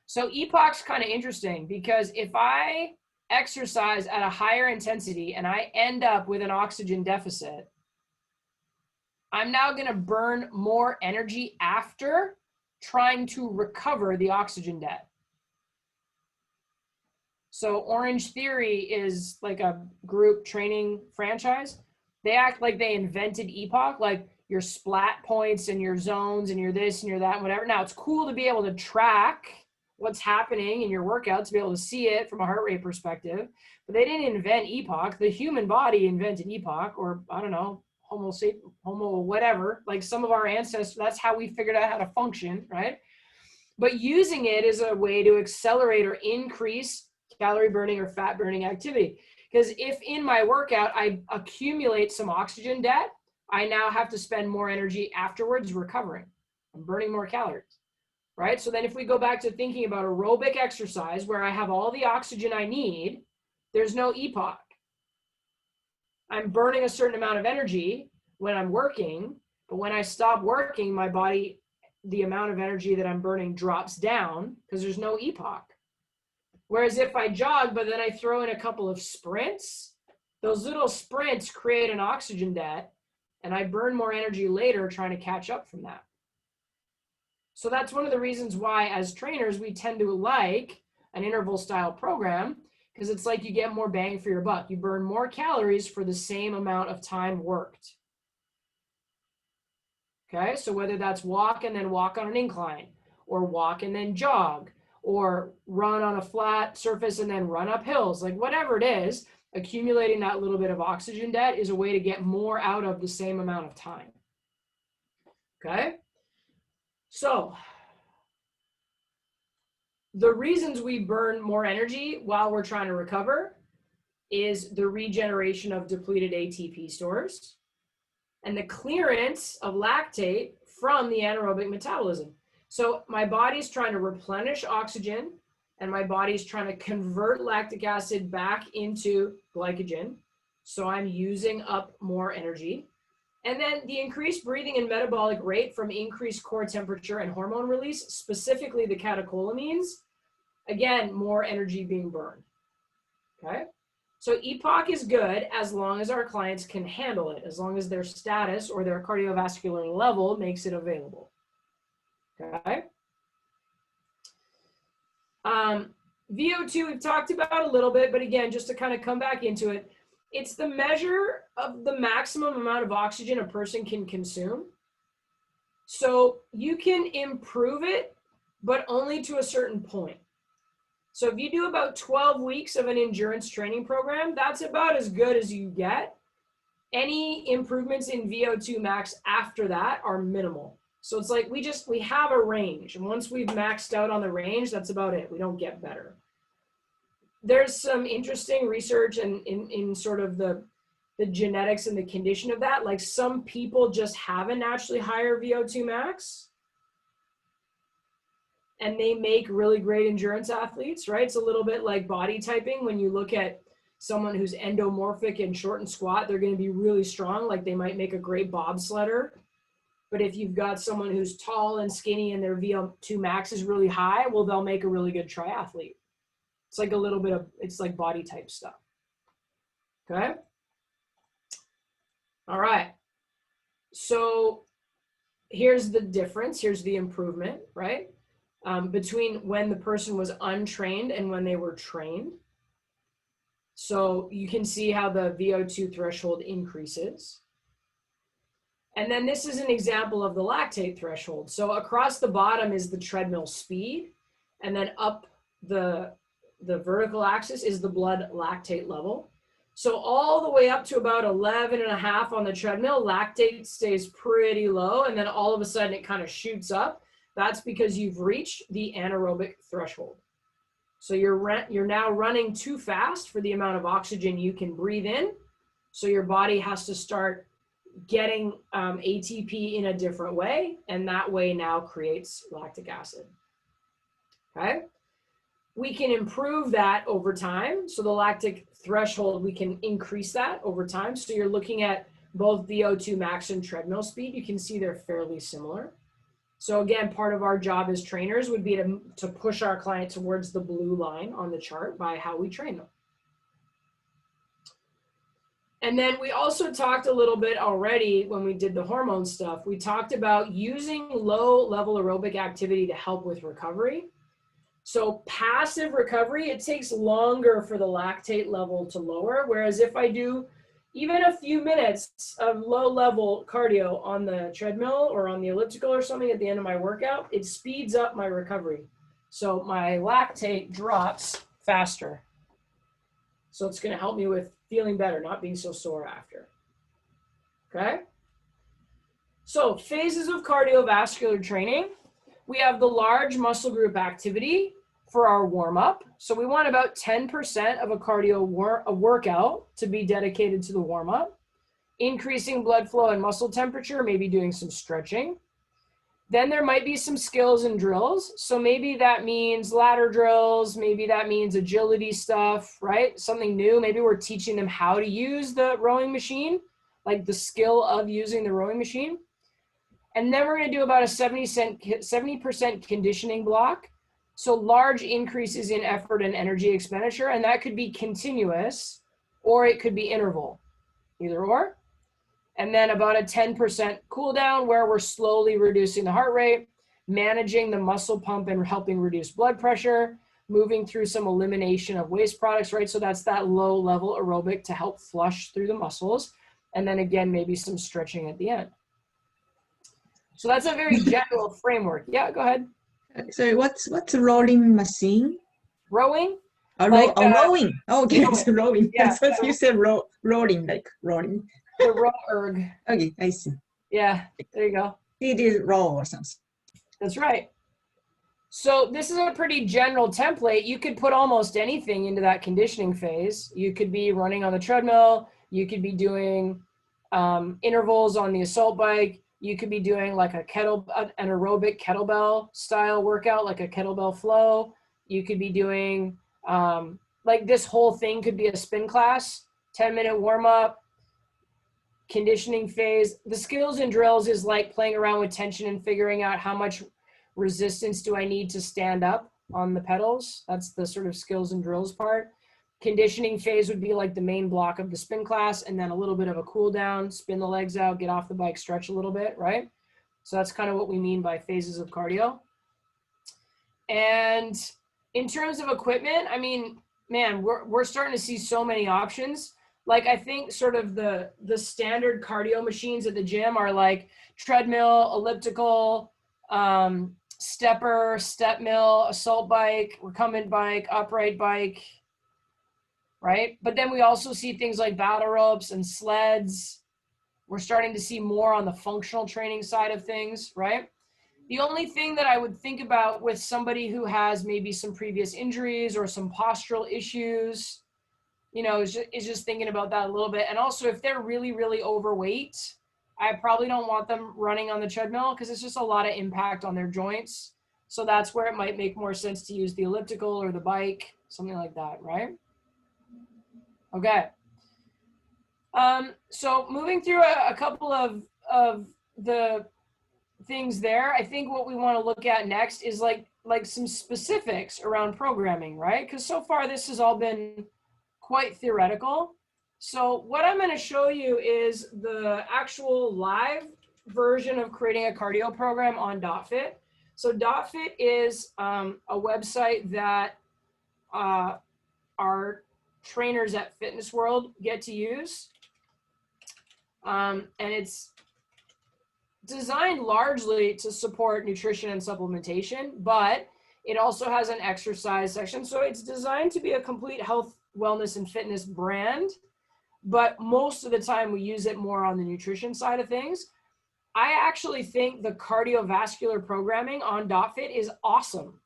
So EPOC's kind of interesting because if I exercise at a higher intensity and I end up with an oxygen deficit, I'm now going to burn more energy after trying to recover the oxygen debt. So Orange Theory is like a group training franchise. They act like they invented EPOC, like your splat points and your zones and your this and your that and whatever. Now it's cool to be able to track what's happening in your workout, to be able to see it from a heart rate perspective, but they didn't invent EPOC. The human body invented EPOC, or I don't know, homo whatever, like some of our ancestors, that's how we figured out how to function, right? But using it is a way to accelerate or increase calorie burning or fat burning activity. Because if in my workout I accumulate some oxygen debt, I now have to spend more energy afterwards recovering. I'm burning more calories, right? So then if we go back to thinking about aerobic exercise where I have all the oxygen I need, there's no EPOC. I'm burning a certain amount of energy when I'm working, but when I stop working, my body, the amount of energy that I'm burning drops down because there's no EPOC. Whereas if I jog, but then I throw in a couple of sprints, those little sprints create an oxygen debt, and I burn more energy later trying to catch up from that. So that's one of the reasons why, as trainers, we tend to like an interval style program, because it's like you get more bang for your buck. You burn more calories for the same amount of time worked. Okay, so whether that's walk and then walk on an incline, or walk and then jog, or run on a flat surface and then run up hills, like whatever it is, accumulating that little bit of oxygen debt is a way to get more out of the same amount of time. Okay, so the reasons we burn more energy while we're trying to recover is the regeneration of depleted ATP stores and the clearance of lactate from the anaerobic metabolism. So my body's trying to replenish oxygen and my body's trying to convert lactic acid back into glycogen. So I'm using up more energy. And then the increased breathing and metabolic rate from increased core temperature and hormone release, specifically the catecholamines, again, more energy being burned, okay? So EPOC is good as long as our clients can handle it, as long as their status or their cardiovascular level makes it available, okay? VO2 we've talked about a little bit, but again, just to kind of come back into it, it's the measure of the maximum amount of oxygen a person can consume. So you can improve it, but only to a certain point. So if you do about 12 weeks of an endurance training program, that's about as good as you get. Any improvements in VO2 max after that are minimal. So it's like we have a range, and once we've maxed out on the range, that's about it. We don't get better. There's some interesting research and in sort of the genetics and the condition of that. Like some people just have a naturally higher VO2 max, and they make really great endurance athletes, right? It's a little bit like body typing. When you look at someone who's endomorphic and short and squat, they're going to be really strong. Like they might make a great bobsledder. But if you've got someone who's tall and skinny and their VO2 max is really high, well, they'll make a really good triathlete. It's like a little bit of, it's like body type stuff. Okay. All right. So here's the difference. Here's the improvement, right? Between when the person was untrained and when they were trained. So you can see how the VO2 threshold increases. And then this is an example of the lactate threshold. So across the bottom is the treadmill speed, and then up the vertical axis is the blood lactate level. So all the way up to about 11.5 on the treadmill, lactate stays pretty low, and then all of a sudden it kind of shoots up. That's because you've reached the anaerobic threshold. So you're now running too fast for the amount of oxygen you can breathe in. So your body has to start getting ATP in a different way, and that way now creates lactic acid. Okay, we can improve that over time. So the lactic threshold, we can increase that over time. So you're looking at both VO2 max and treadmill speed. You can see they're fairly similar. So again, part of our job as trainers would be to push our client towards the blue line on the chart by how we train them. And then we also talked a little bit already when we did the hormone stuff. We talked about using low level aerobic activity to help with recovery. So passive recovery, it takes longer for the lactate level to lower. Whereas if I do even a few minutes of low level cardio on the treadmill or on the elliptical or something at the end of my workout, it speeds up my recovery. So my lactate drops faster. So it's going to help me with feeling better, not being so sore after. Okay? So phases of cardiovascular training. We have the large muscle group activity for our warm-up. So we want about 10% of a cardio workout to be dedicated to the warm-up. Increasing blood flow and muscle temperature, maybe doing some stretching. Then there might be some skills and drills. So maybe that means ladder drills, maybe that means agility stuff, right? Something new. Maybe we're teaching them how to use the rowing machine, like the skill of using the rowing machine. And then we're going to do about a 70% conditioning block. So large increases in effort and energy expenditure, and that could be continuous or it could be interval, either or. And then about a 10% cool down where we're slowly reducing the heart rate, managing the muscle pump and helping reduce blood pressure, moving through some elimination of waste products, right? So that's that low level aerobic to help flush through the muscles. And then again, maybe some stretching at the end. So that's a very general framework. Yeah, go ahead. So what's a rolling machine? Rowing? Rowing. Okay, rowing. so rowing. Yeah. So you said rolling, like rolling. The row erg. Okay, I see. Yeah, there you go. It is roll or something. That's right. So this is a pretty general template. You could put almost anything into that conditioning phase. You could be running on the treadmill. You could be doing intervals on the assault bike. You could be doing like an aerobic kettlebell style workout, like a kettlebell flow. You could be doing like this whole thing could be a spin class, 10-minute warm up, conditioning phase. The skills and drills is like playing around with tension and figuring out how much resistance do I need to stand up on the pedals. That's the sort of skills and drills part. Conditioning phase would be like the main block of the spin class, and then a little bit of a cool down, spin the legs out, get off the bike, stretch a little bit, right? So that's kind of what we mean by phases of cardio. And in terms of equipment, I mean, man, we're starting to see so many options. Like I think sort of the standard cardio machines at the gym are like treadmill, elliptical, stepper, step mill, assault bike, recumbent bike, upright bike, right? But then we also see things like battle ropes and sleds. We're starting to see more on the functional training side of things, right? The only thing that I would think about with somebody who has maybe some previous injuries or some postural issues, you know, is just thinking about that a little bit. And also if they're really, really overweight, I probably don't want them running on the treadmill because it's just a lot of impact on their joints. So that's where it might make more sense to use the elliptical or the bike, something like that, right? Okay. So moving through a couple of the things there, I think what we want to look at next is like some specifics around programming, right? Because so far this has all been quite theoretical. So what I'm going to show you is the actual live version of creating a cardio program on DotFit. So DotFit is a website that our trainers at Fitness World get to use. And it's designed largely to support nutrition and supplementation, but it also has an exercise section. So it's designed to be a complete health, wellness, and fitness brand, but most of the time we use it more on the nutrition side of things. I actually think the cardiovascular programming on DotFit is awesome.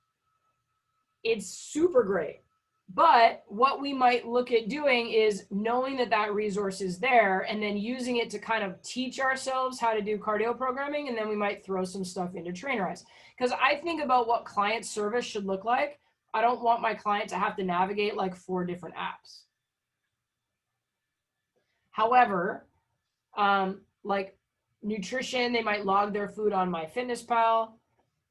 It's super great. But what we might look at doing is knowing that that resource is there and then using it to kind of teach ourselves how to do cardio programming. And then we might throw some stuff into Trainerize. Because I think about what client service should look like. I don't want my client to have to navigate like 4 different apps. However, like nutrition, they might log their food on MyFitnessPal.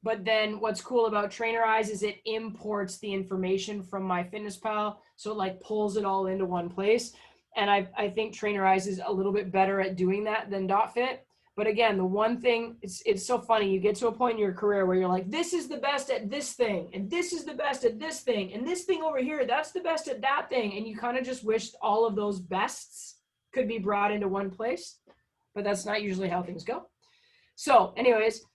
But then what's cool about Trainerize is it imports the information from MyFitnessPal. So it like pulls it all into one place. And I think Trainerize is a little bit better at doing that than DotFit. But again, the one thing, it's so funny. You get to a point in your career where you're like, this is the best at this thing. And this is the best at this thing. And this thing over here, that's the best at that thing. And you kind of just wish all of those bests could be brought into one place. But that's not usually how things go. So anyways,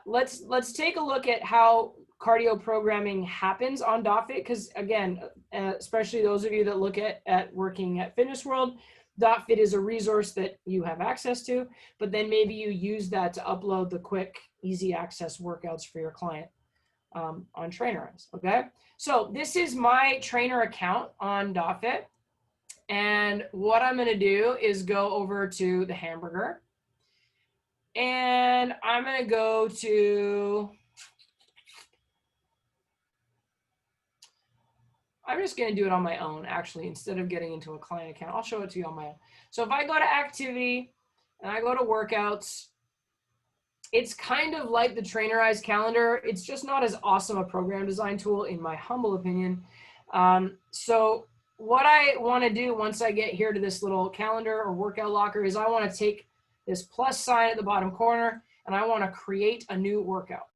let's take a look at how cardio programming happens on DotFit, because again, especially those of you that look at working at Fitness World, DotFit is a resource that you have access to, but then maybe you use that to upload the quick, easy access workouts for your client on Trainerize, okay? So this is my trainer account on DotFit, and what I'm gonna do is go over to the hamburger. And I'm going to go to, I'm just going to do it on my own, actually, instead of getting into a client account. I'll show it to you on my own. So if I go to activity and I go to workouts, it's kind of like the Trainerize calendar. It's just not as awesome a program design tool, in my humble opinion. So what I want to do once I get here to this little calendar or workout locker is I want to take this plus sign at the bottom corner, and I want to create a new workout.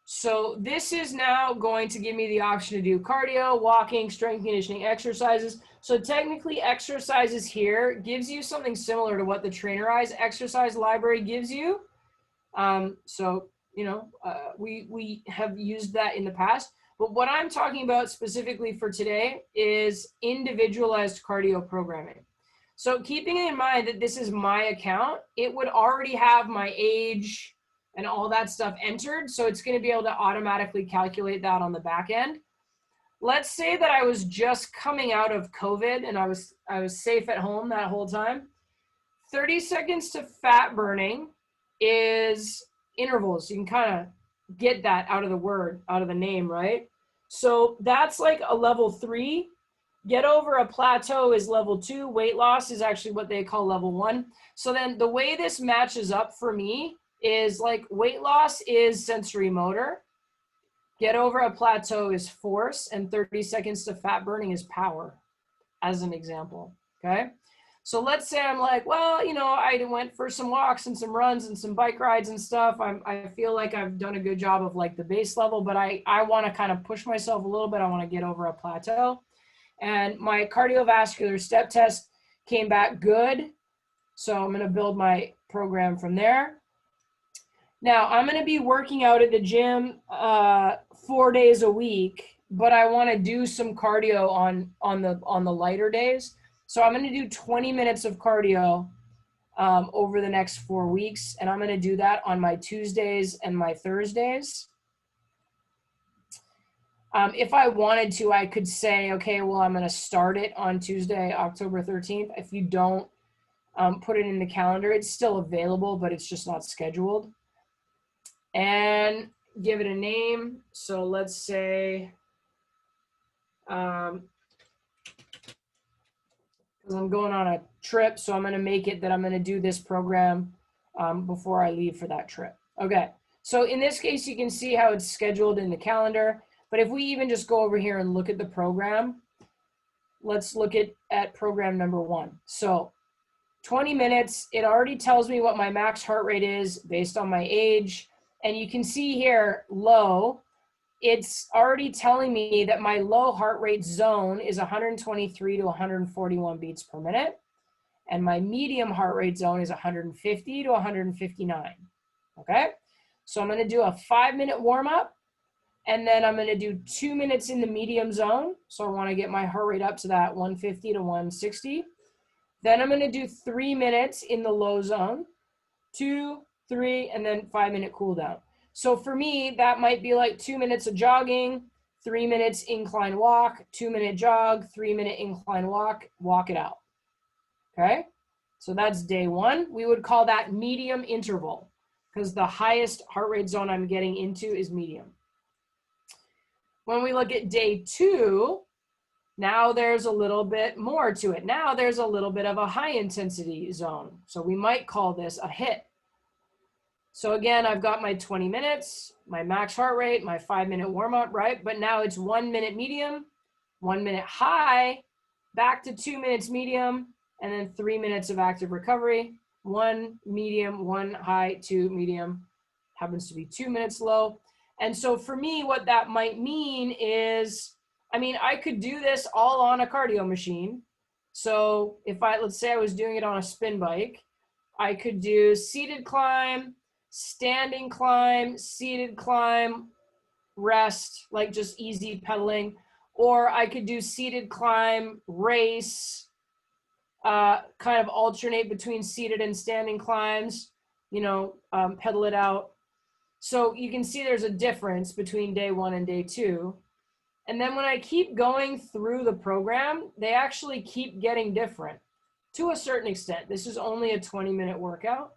So this is now going to give me the option to do cardio, walking, strength conditioning exercises. So technically exercises here gives you something similar to what the Trainerize exercise library gives you. So, you know, we have used that in the past, but what I'm talking about specifically for today is individualized cardio programming. So keeping in mind that this is my account, it would already have my age and all that stuff entered. So it's going to be able to automatically calculate that on the back end. Let's say that I was just coming out of COVID and I was safe at home that whole time. 30 seconds to fat burning is intervals. You can kind of get that out of the word, out of the name, right? So that's like a level 3. Get over a plateau is level 2. Weight loss is actually what they call level 1. So then the way this matches up for me is like weight loss is sensory motor. Get over a plateau is force, and 30 seconds to fat burning is power, as an example, okay? So let's say I'm like, well, you know, I went for some walks and some runs and some bike rides and stuff. I feel like I've done a good job of like the base level, but I want to kind of push myself a little bit. I want to get over a plateau. And my cardiovascular step test came back good. So I'm going to build my program from there. Now I'm going to be working out at the gym 4 days a week, but I want to do some cardio on the lighter days. So I'm going to do 20 minutes of cardio over the next 4 weeks, and I'm going to do that on my Tuesdays and my Thursdays. If I wanted to, I could say, okay, well, I'm going to start it on Tuesday, October 13th. If you don't put it in the calendar, it's still available, but it's just not scheduled. And give it a name. So let's say, because I'm going on a trip, so I'm going to make it that I'm going to do this program before I leave for that trip. Okay, so in this case, you can see how it's scheduled in the calendar. But if we even just go over here and look at the program, let's look at program number 1. So 20 minutes, it already tells me what my max heart rate is based on my age. And you can see here, low, it's already telling me that my low heart rate zone is 123 to 141 beats per minute. And my medium heart rate zone is 150 to 159, okay? So I'm gonna do a 5-minute warm up, and then I'm gonna do 2 minutes in the medium zone. So I wanna get my heart rate up to that 150 to 160. Then I'm gonna do 3 minutes in the low zone, 2, 3, and then 5-minute cool down. So for me, that might be like 2 minutes of jogging, 3 minutes incline walk, 2-minute jog, 3-minute incline walk, walk it out. Okay, so that's day 1. We would call that medium interval because the highest heart rate zone I'm getting into is medium. When we look at day 2, now there's a little bit more to it. Now there's a little bit of a high intensity zone. So we might call this a HIIT. So again, I've got my 20 minutes, my max heart rate, my 5-minute warm up, right? But now it's 1 minute medium, 1 minute high, back to 2 minutes medium, and then 3 minutes of active recovery. 1 medium, 1 high, 2 medium, happens to be 2 minutes low. And so for me, what that might mean is, I mean, I could do this all on a cardio machine. So if let's say I was doing it on a spin bike, I could do seated climb, standing climb, seated climb, rest, like just easy pedaling. Or I could do seated climb, race, kind of alternate between seated and standing climbs, you know, pedal it out. So you can see there's a difference between day 1 and day 2. And then when I keep going through the program, they actually keep getting different to a certain extent. This is only a 20-minute workout,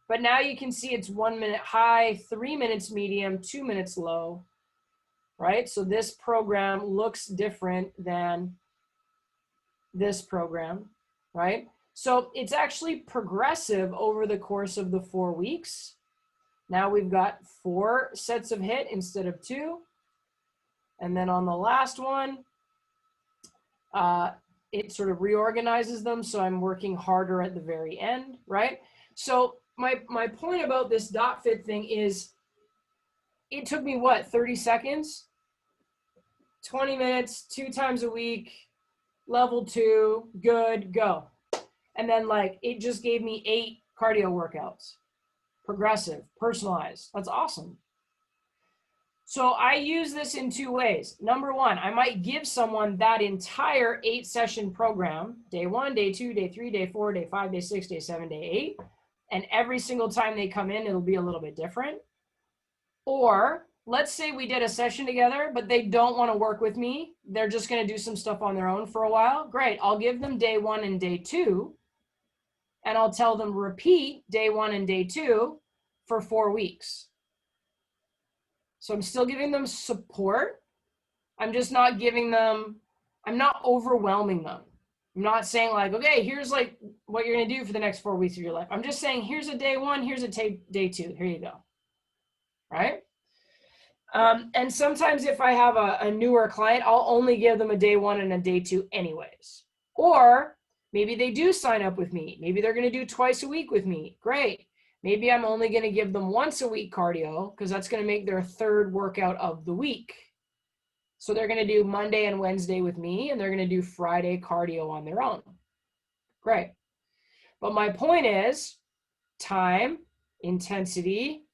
but now you can see it's 1 minute high, 3 minutes medium, 2 minutes low, right? So this program looks different than this program, right? So it's actually progressive over the course of the 4 weeks. Now we've got 4 sets of HIIT instead of 2. And then on the last one, it sort of reorganizes them. So I'm working harder at the very end, right? So my point about this dot fit thing is it took me what, 30 seconds, 20 minutes, 2 times a week, level 2, good, go. And then like, it just gave me 8 cardio workouts, progressive, personalized. That's awesome. So I use this in 2 ways. Number 1, I might give someone that entire 8-session program, day 1, day 2, day 3, day 4, day 5, day 6, day 7, day 8. And every single time they come in, it'll be a little bit different. Or let's say we did a session together, but they don't want to work with me. They're just going to do some stuff on their own for a while. Great. I'll give them day 1 and day 2. And I'll tell them repeat day 1 and day 2 for 4 weeks. So I'm still giving them support. I'm just not giving them, I'm not overwhelming them. I'm not saying like, okay, here's like what you're gonna do for the next 4 weeks of your life. I'm just saying, here's a day 1, here's a day 2, here you go, right? And sometimes if I have a newer client, I'll only give them a day 1 and a day 2 anyways. Or Maybe they do sign up with me. Maybe they're going to do twice a week with me. Great. Maybe I'm only going to give them once a week cardio because that's going to make their third workout of the week. So they're going to do Monday and Wednesday with me, and they're going to do Friday cardio on their own. Great. But my point is time, intensity,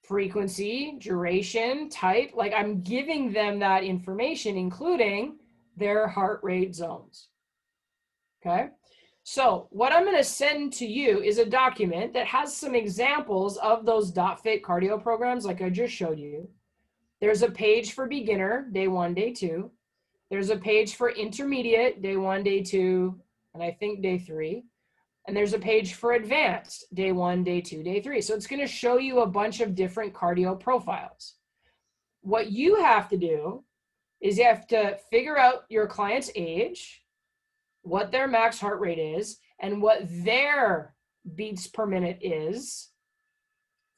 frequency, duration, type, like I'm giving them that information, including their heart rate zones. Okay. So what I'm going to send to you is a document that has some examples of those .fit cardio programs like I just showed you. There's a page for beginner, day 1, day 2. There's a page for intermediate, day 1, day 2, and I think day 3. And there's a page for advanced, day 1, day 2, day 3. So it's going to show you a bunch of different cardio profiles. What you have to do is you have to figure out your client's age, what their max heart rate is, and what their beats per minute is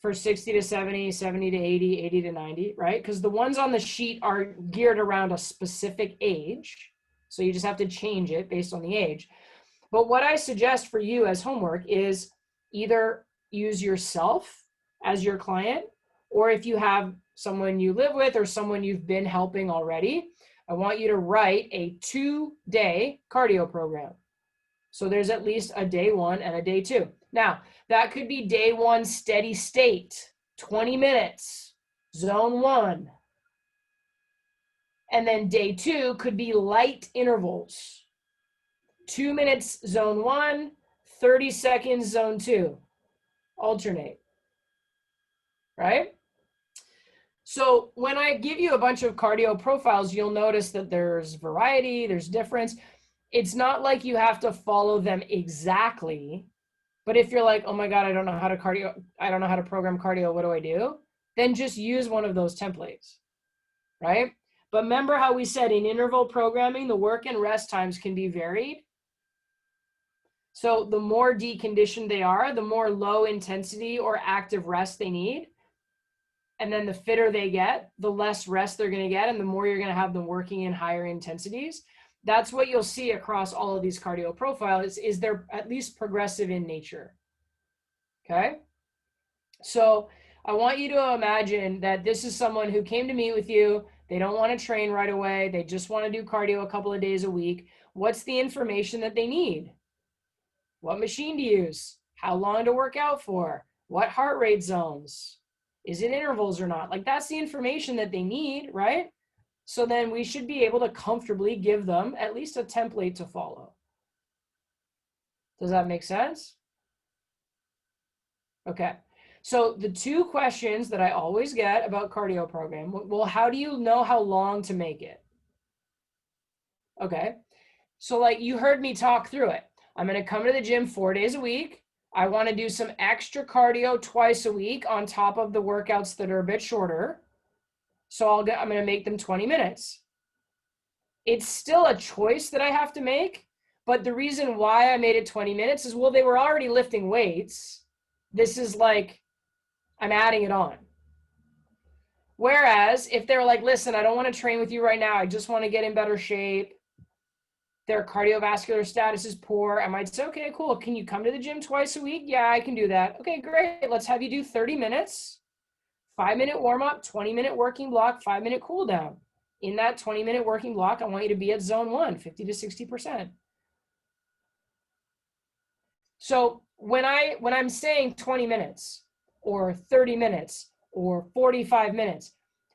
for 60 to 70, 70 to 80, 80 to 90, right? Because the ones on the sheet are geared around a specific age. So you just have to change it based on the age. But what I suggest for you as homework is either use yourself as your client, or if you have someone you live with or someone you've been helping already, I want you to write a 2-day cardio program. So there's at least a day 1 and a day 2. Now, that could be day 1 steady state, 20 minutes, zone 1. And then day 2 could be light intervals. 2 minutes, zone 1, 30 seconds, zone 2. Alternate, right? So when I give you a bunch of cardio profiles, you'll notice that there's variety, there's difference. It's not like you have to follow them exactly, but if you're like, oh my God, I don't know how to program cardio, what do I do? Then just use one of those templates, right? But remember how we said in interval programming, the work and rest times can be varied. So the more deconditioned they are, the more low intensity or active rest they need. And then the fitter they get, the less rest they're going to get, and the more you're going to have them working in higher intensities. That's what you'll see across all of these cardio profiles is they're at least progressive in nature. Okay? So I want you to imagine that this is someone who came to meet with you. They don't want to train right away. They just want to do cardio a couple of days a week. What's the information that they need? What machine to use? How long to work out for? What heart rate zones? Is it intervals or not? Like that's the information that they need, right? So then we should be able to comfortably give them at least a template to follow. Does that make sense? Okay. So the 2 questions that I always get about cardio program, well, how do you know how long to make it? Okay. So like you heard me talk through it. I'm going to come to the gym 4 days a week. I want to do some extra cardio twice a week on top of the workouts that are a bit shorter. So I'm going to make them 20 minutes. It's still a choice that I have to make, but the reason why I made it 20 minutes is, well, they were already lifting weights. This is like, I'm adding it on. Whereas if they're like, listen, I don't want to train with you right now. I just want to get in better shape. Their cardiovascular status is poor. I might say, okay, cool. Can you come to the gym twice a week? Yeah, I can do that. Okay, great. Let's have you do 30 minutes, 5-minute warm up, 20-minute working block, 5-minute cool down. In that 20-minute working block, I want you to be at zone 1, 50 to 60%. So when I'm saying 20 minutes or 30 minutes or 45 minutes,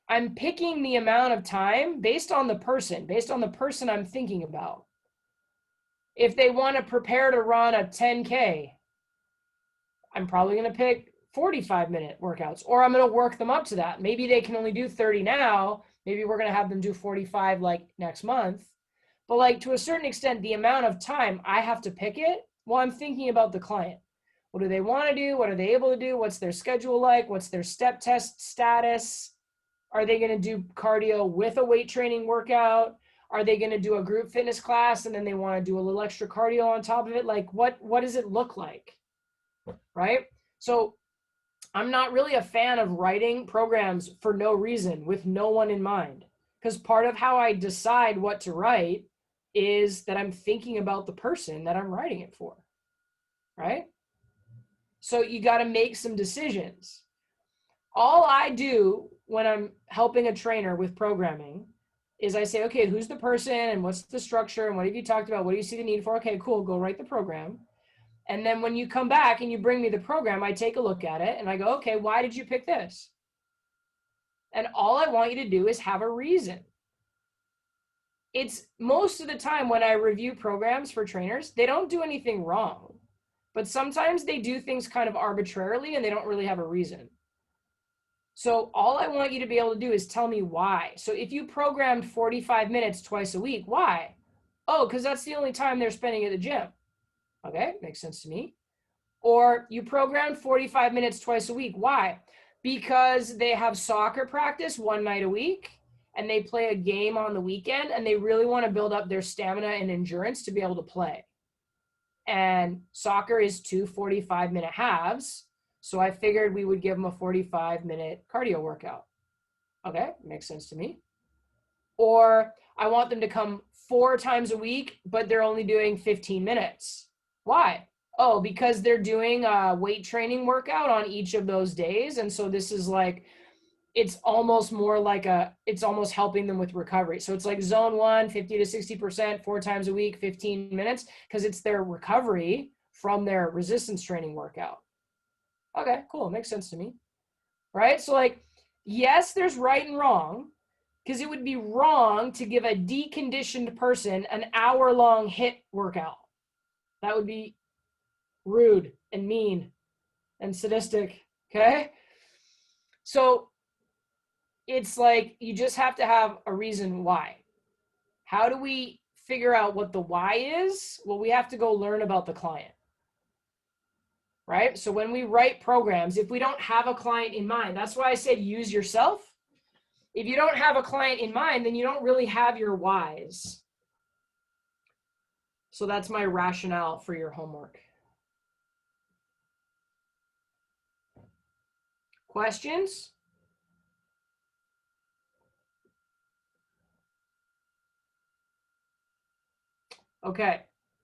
I'm picking the amount of time based on the person I'm thinking about. If they want to prepare to run a 10K, I'm probably going to pick 45-minute workouts, or I'm going to work them up to that. Maybe they can only do 30 now. Maybe we're going to have them do 45 like next month. But like to a certain extent, the amount of time I have to pick it, well, I'm thinking about the client. What do they want to do? What are they able to do? What's their schedule like? What's their step test status? Are they going to do cardio with a weight training workout? Are they going to do a group fitness class and then they want to do a little extra cardio on top of it? Like what does it look like? Right? So I'm not really a fan of writing programs for no reason with no one in mind, because part of how I decide what to write is that I'm thinking about the person that I'm writing it for, right? So you got to make some decisions. All I do when I'm helping a trainer with programming is I say, okay, who's the person and what's the structure and what have you talked about? What do you see the need for? Okay, cool, go write the program. And then when you come back and you bring me the program, I take a look at it and I go, okay, why did you pick this? And all I want you to do is have a reason. It's most of the time when I review programs for trainers, they don't do anything wrong, but sometimes they do things kind of arbitrarily and they don't really have a reason. So all I want you to be able to do is tell me why. So if you programmed 45 minutes twice a week, why? Oh, because that's the only time they're spending at the gym. Okay, makes sense to me. Or you programmed 45 minutes twice a week. Why? Because they have soccer practice one night a week and they play a game on the weekend and they really want to build up their stamina and endurance to be able to play. And soccer is 2 45-minute halves. So I figured we would give them a 45-minute cardio workout. Okay, makes sense to me. Or I want them to come 4 times a week, but they're only doing 15 minutes. Why? Oh, because they're doing a weight training workout on each of those days. And so this is like, it's almost more like it's almost helping them with recovery. So it's like zone 1, 50 to 60%, 4 times a week, 15 minutes, because it's their recovery from their resistance training workout. Okay, cool. Makes sense to me. Right? So like, yes, there's right and wrong, because it would be wrong to give a deconditioned person an hour-long HIIT workout. That would be rude and mean and sadistic. Okay? So it's like, you just have to have a reason why. How do we figure out what the why is? Well, we have to go learn about the client. Right? So when we write programs, if we don't have a client in mind, that's why I said use yourself. If you don't have a client in mind, then you don't really have your whys. So that's my rationale for your homework. Questions? Okay,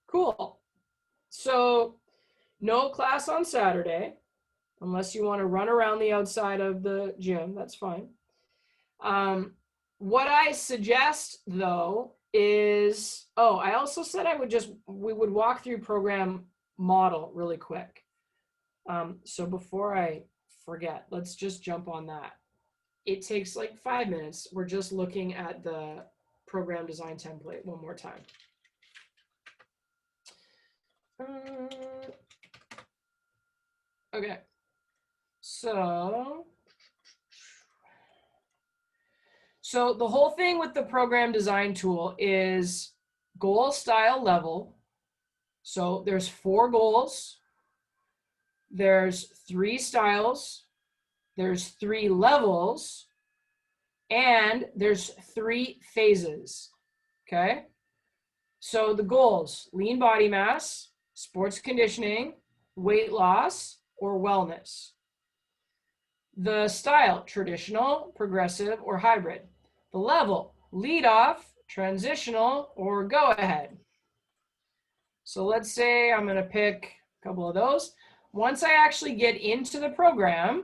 cool. So no class on Saturday, unless you want to run around the outside of the gym, that's fine. What I suggest though is, I also said we would walk through program model really quick. So before I forget, let's just jump on that. It takes like 5 minutes. We're just looking at the program design template one more time. Okay, so the whole thing with the program design tool is goal, style, level. So there's 4 goals, there's 3 styles, there's 3 levels, and there's 3 phases. Okay, so the goals: lean body mass, sports conditioning, weight loss, or wellness. The style: traditional, progressive, or hybrid. The level: lead off, transitional, or go ahead. So let's say I'm going to pick a couple of those. Once I actually get into the program,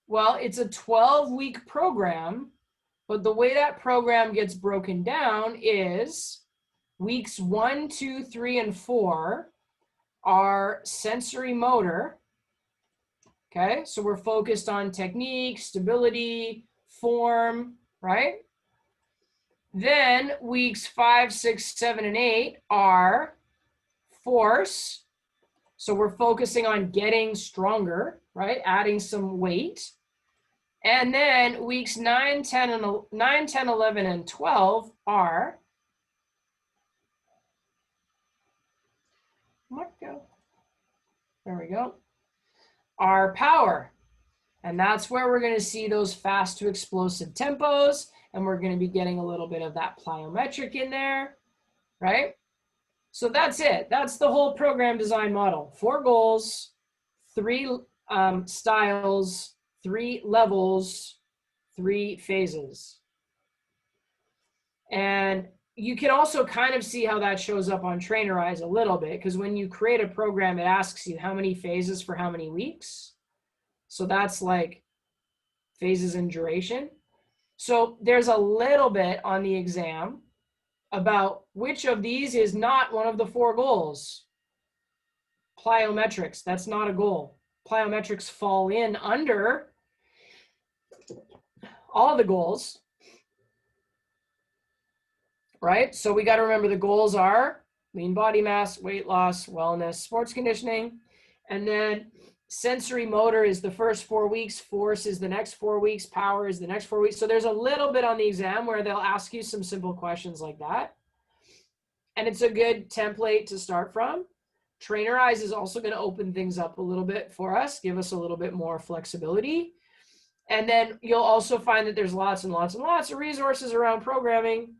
well, it's a 12-week program, but the way that program gets broken down is weeks 1, 2, 3, and 4 are sensory motor. Okay, so we're focused on technique, stability, form, right? Then weeks 5, 6, 7, and 8 are force. So we're focusing on getting stronger, right? Adding some weight. And then weeks 9, 10, 11, and 12 are, there we go, our power. And that's where we're going to see those fast to explosive tempos. And we're going to be getting a little bit of that plyometric in there, right? So that's it. That's the whole program design model. 4 goals, 3 styles, 3 levels, 3 phases. And, you can also kind of see how that shows up on Trainerize a little bit, because when you create a program, it asks you how many phases for how many weeks. So that's like phases in duration. So there's a little bit on the exam about which of these is not one of the 4 goals. Plyometrics, that's not a goal. Plyometrics fall in under all the goals, right? So we got to remember the goals are lean body mass, weight loss, wellness, sports conditioning. And then sensory motor is the first 4 weeks, force is the next 4 weeks, power is the next 4 weeks. So there's a little bit on the exam where they'll ask you some simple questions like that. And it's a good template to start from. Trainerize is also going to open things up a little bit for us, give us a little bit more flexibility. And then you'll also find that there's lots and lots and lots of resources around programming.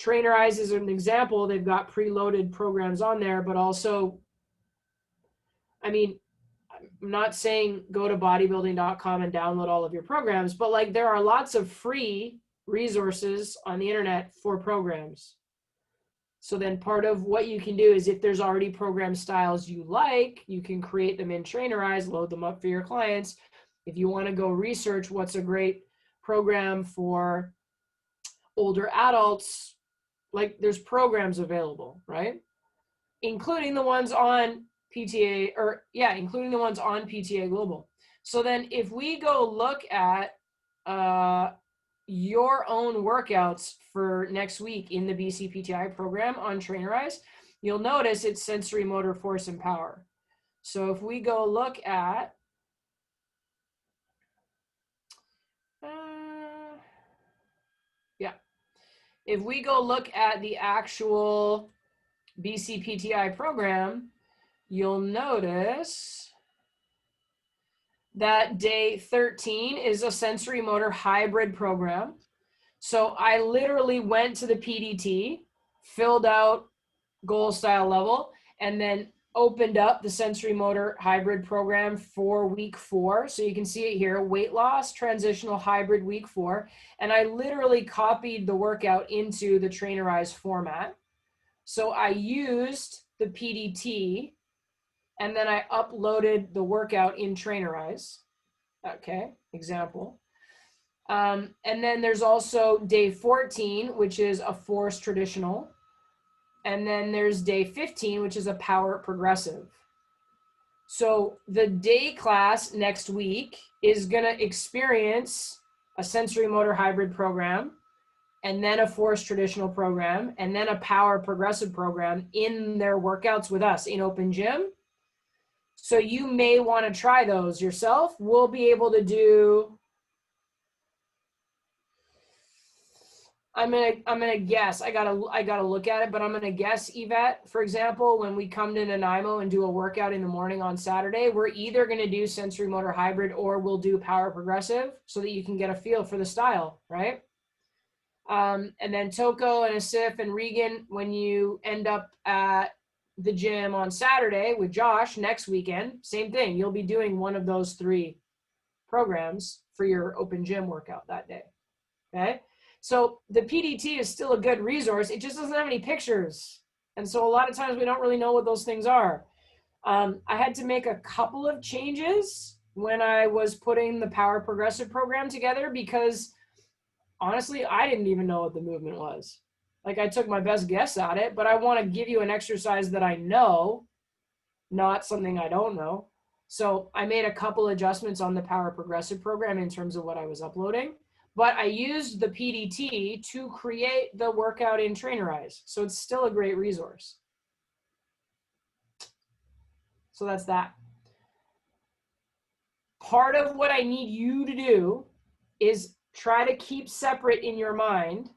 Trainerize is an example. They've got preloaded programs on there, but also, I mean, I'm not saying go to bodybuilding.com and download all of your programs, but like there are lots of free resources on the internet for programs. So then part of what you can do is if there's already program styles you like, you can create them in Trainerize, load them up for your clients. If you want to go research what's a great program for older adults, like there's programs available, right? Including the ones on PTA, or yeah, including the ones on PTA Global. So then if we go look at your own workouts for next week in the BCPTI program on Trainerize, you'll notice it's sensory, motor, force, and power. So if we go look at, if we go look at the actual BCPTI program, you'll notice that day 13 is a sensory motor hybrid program. So I literally went to the PDT, filled out goal style level, and then opened up the sensory motor hybrid program for week 4. So you can see it here, weight loss, transitional hybrid week 4. And I literally copied the workout into the Trainerize format. So I used the PDT and then I uploaded the workout in Trainerize. Okay, example. And then there's also day 14, which is a force traditional. And then there's day 15, which is a power progressive. So the day class next week is going to experience a sensory motor hybrid program, and then a force traditional program, and then a power progressive program in their workouts with us in open gym. So you may want to try those yourself. We'll be able to do, I'm gonna guess. I gotta look at it, but I'm gonna guess, Yvette, for example, when we come to Nanaimo and do a workout in the morning on Saturday, we're either gonna do sensory motor hybrid or we'll do power progressive so that you can get a feel for the style, right? And then Toko and Asif and Regan, when you end up at the gym on Saturday with Josh next weekend, same thing. You'll be doing one of those 3 programs for your open gym workout that day, okay? So the PDT is still a good resource. It just doesn't have any pictures. And so a lot of times we don't really know what those things are. I had to make a couple of changes when I was putting the Power Progressive program together because honestly, I didn't even know what the movement was. Like I took my best guess at it, but I want to give you an exercise that I know, not something I don't know. So I made a couple adjustments on the Power Progressive program in terms of what I was uploading. But I used the PDT to create the workout in Trainerize. So it's still a great resource. So that's that. Part of what I need you to do is try to keep separate in your mind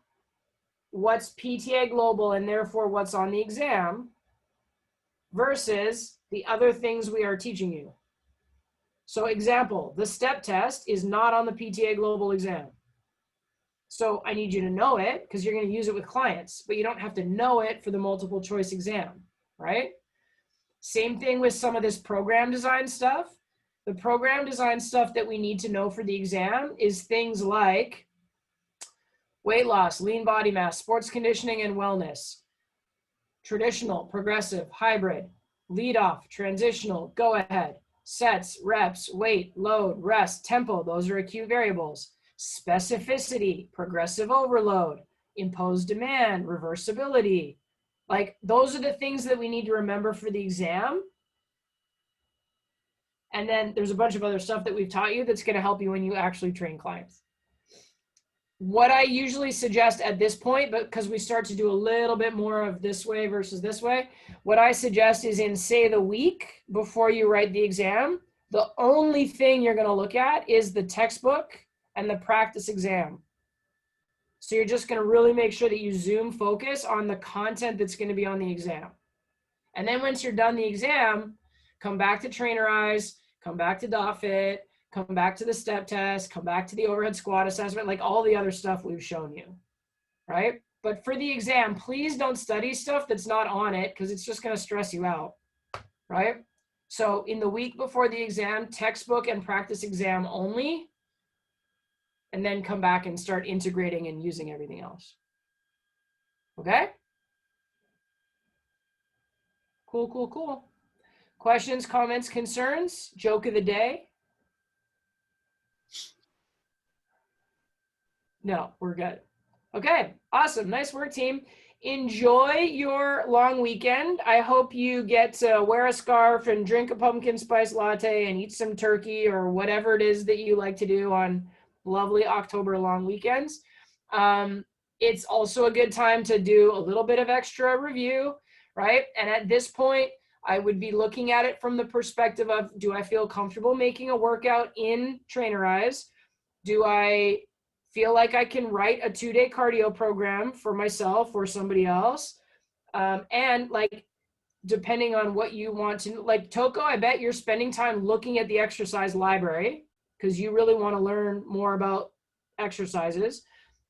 what's PTA Global and therefore what's on the exam versus the other things we are teaching you. So example, the step test is not on the PTA Global exam. So I need you to know it because you're going to use it with clients, but you don't have to know it for the multiple choice exam, right? Same thing with some of this program design stuff. The program design stuff that we need to know for the exam is things like weight loss, lean body mass, sports conditioning and wellness, traditional, progressive, hybrid, lead off, transitional, go ahead, sets, reps, weight, load, rest, tempo, those are acute variables, specificity, progressive overload, imposed demand, reversibility. Like those are the things that we need to remember for the exam. And then there's a bunch of other stuff that we've taught you that's going to help you when you actually train clients. What I usually suggest at this point, but because we start to do a little bit more of this way versus this way, what I suggest is in, say, the week before you write the exam, the only thing you're going to look at is the textbook and the practice exam. So you're just going to really make sure that you zoom focus on the content that's going to be on the exam. And then once you're done the exam, come back to Trainerize, come back to DotFit, come back to the step test, come back to the overhead squat assessment, like all the other stuff we've shown you, right? But for the exam, please don't study stuff that's not on it because it's just going to stress you out, right? So in the week before the exam, textbook and practice exam only, and then come back and start integrating and using everything else. Okay? Cool, cool, cool. Questions, comments, concerns? Joke of the day? No, we're good. Okay, awesome. Nice work, team. Enjoy your long weekend. I hope you get to wear a scarf and drink a pumpkin spice latte and eat some turkey or whatever it is that you like to do on lovely October long weekends. It's also a good time to do a little bit of extra review, right? And at this point, I would be looking at it from the perspective of, do I feel comfortable making a workout in Trainerize? Do I feel like I can write a 2-day cardio program for myself or somebody else? And like, depending on what you want to, like Toko, I bet you're spending time looking at the exercise library because you really want to learn more about exercises.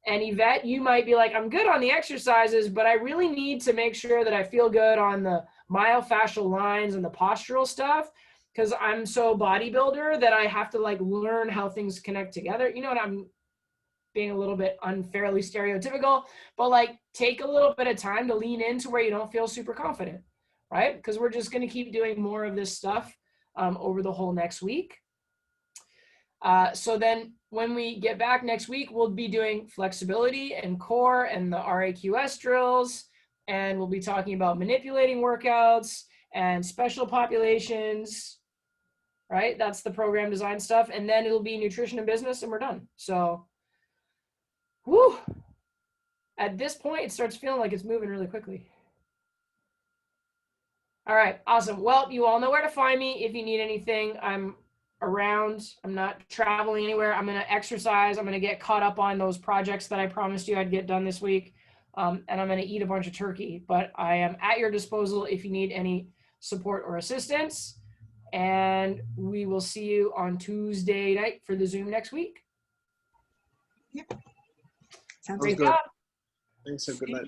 And Yvette, you might be like, I'm good on the exercises, but I really need to make sure that I feel good on the myofascial lines and the postural stuff because I'm so bodybuilder that I have to like learn how things connect together. You know what, I'm being a little bit unfairly stereotypical, but like take a little bit of time to lean into where you don't feel super confident, right? Because we're just going to keep doing more of this stuff over the whole next week. So then when we get back next week, we'll be doing flexibility and core and the RAQS drills. And we'll be talking about manipulating workouts and special populations, right? That's the program design stuff. And then it'll be nutrition and business and we're done. So, whew. At this point, it starts feeling like it's moving really quickly. All right, awesome. Well, you all know where to find me if you need anything. I'm around. I'm not traveling anywhere. I'm going to exercise. I'm going to get caught up on those projects that I promised you I'd get done this week. And I'm going to eat a bunch of turkey, but I am at your disposal if you need any support or assistance. And we will see you on Tuesday night for the Zoom next week. Yep. Sounds Sounds good. good. Thanks, and good night.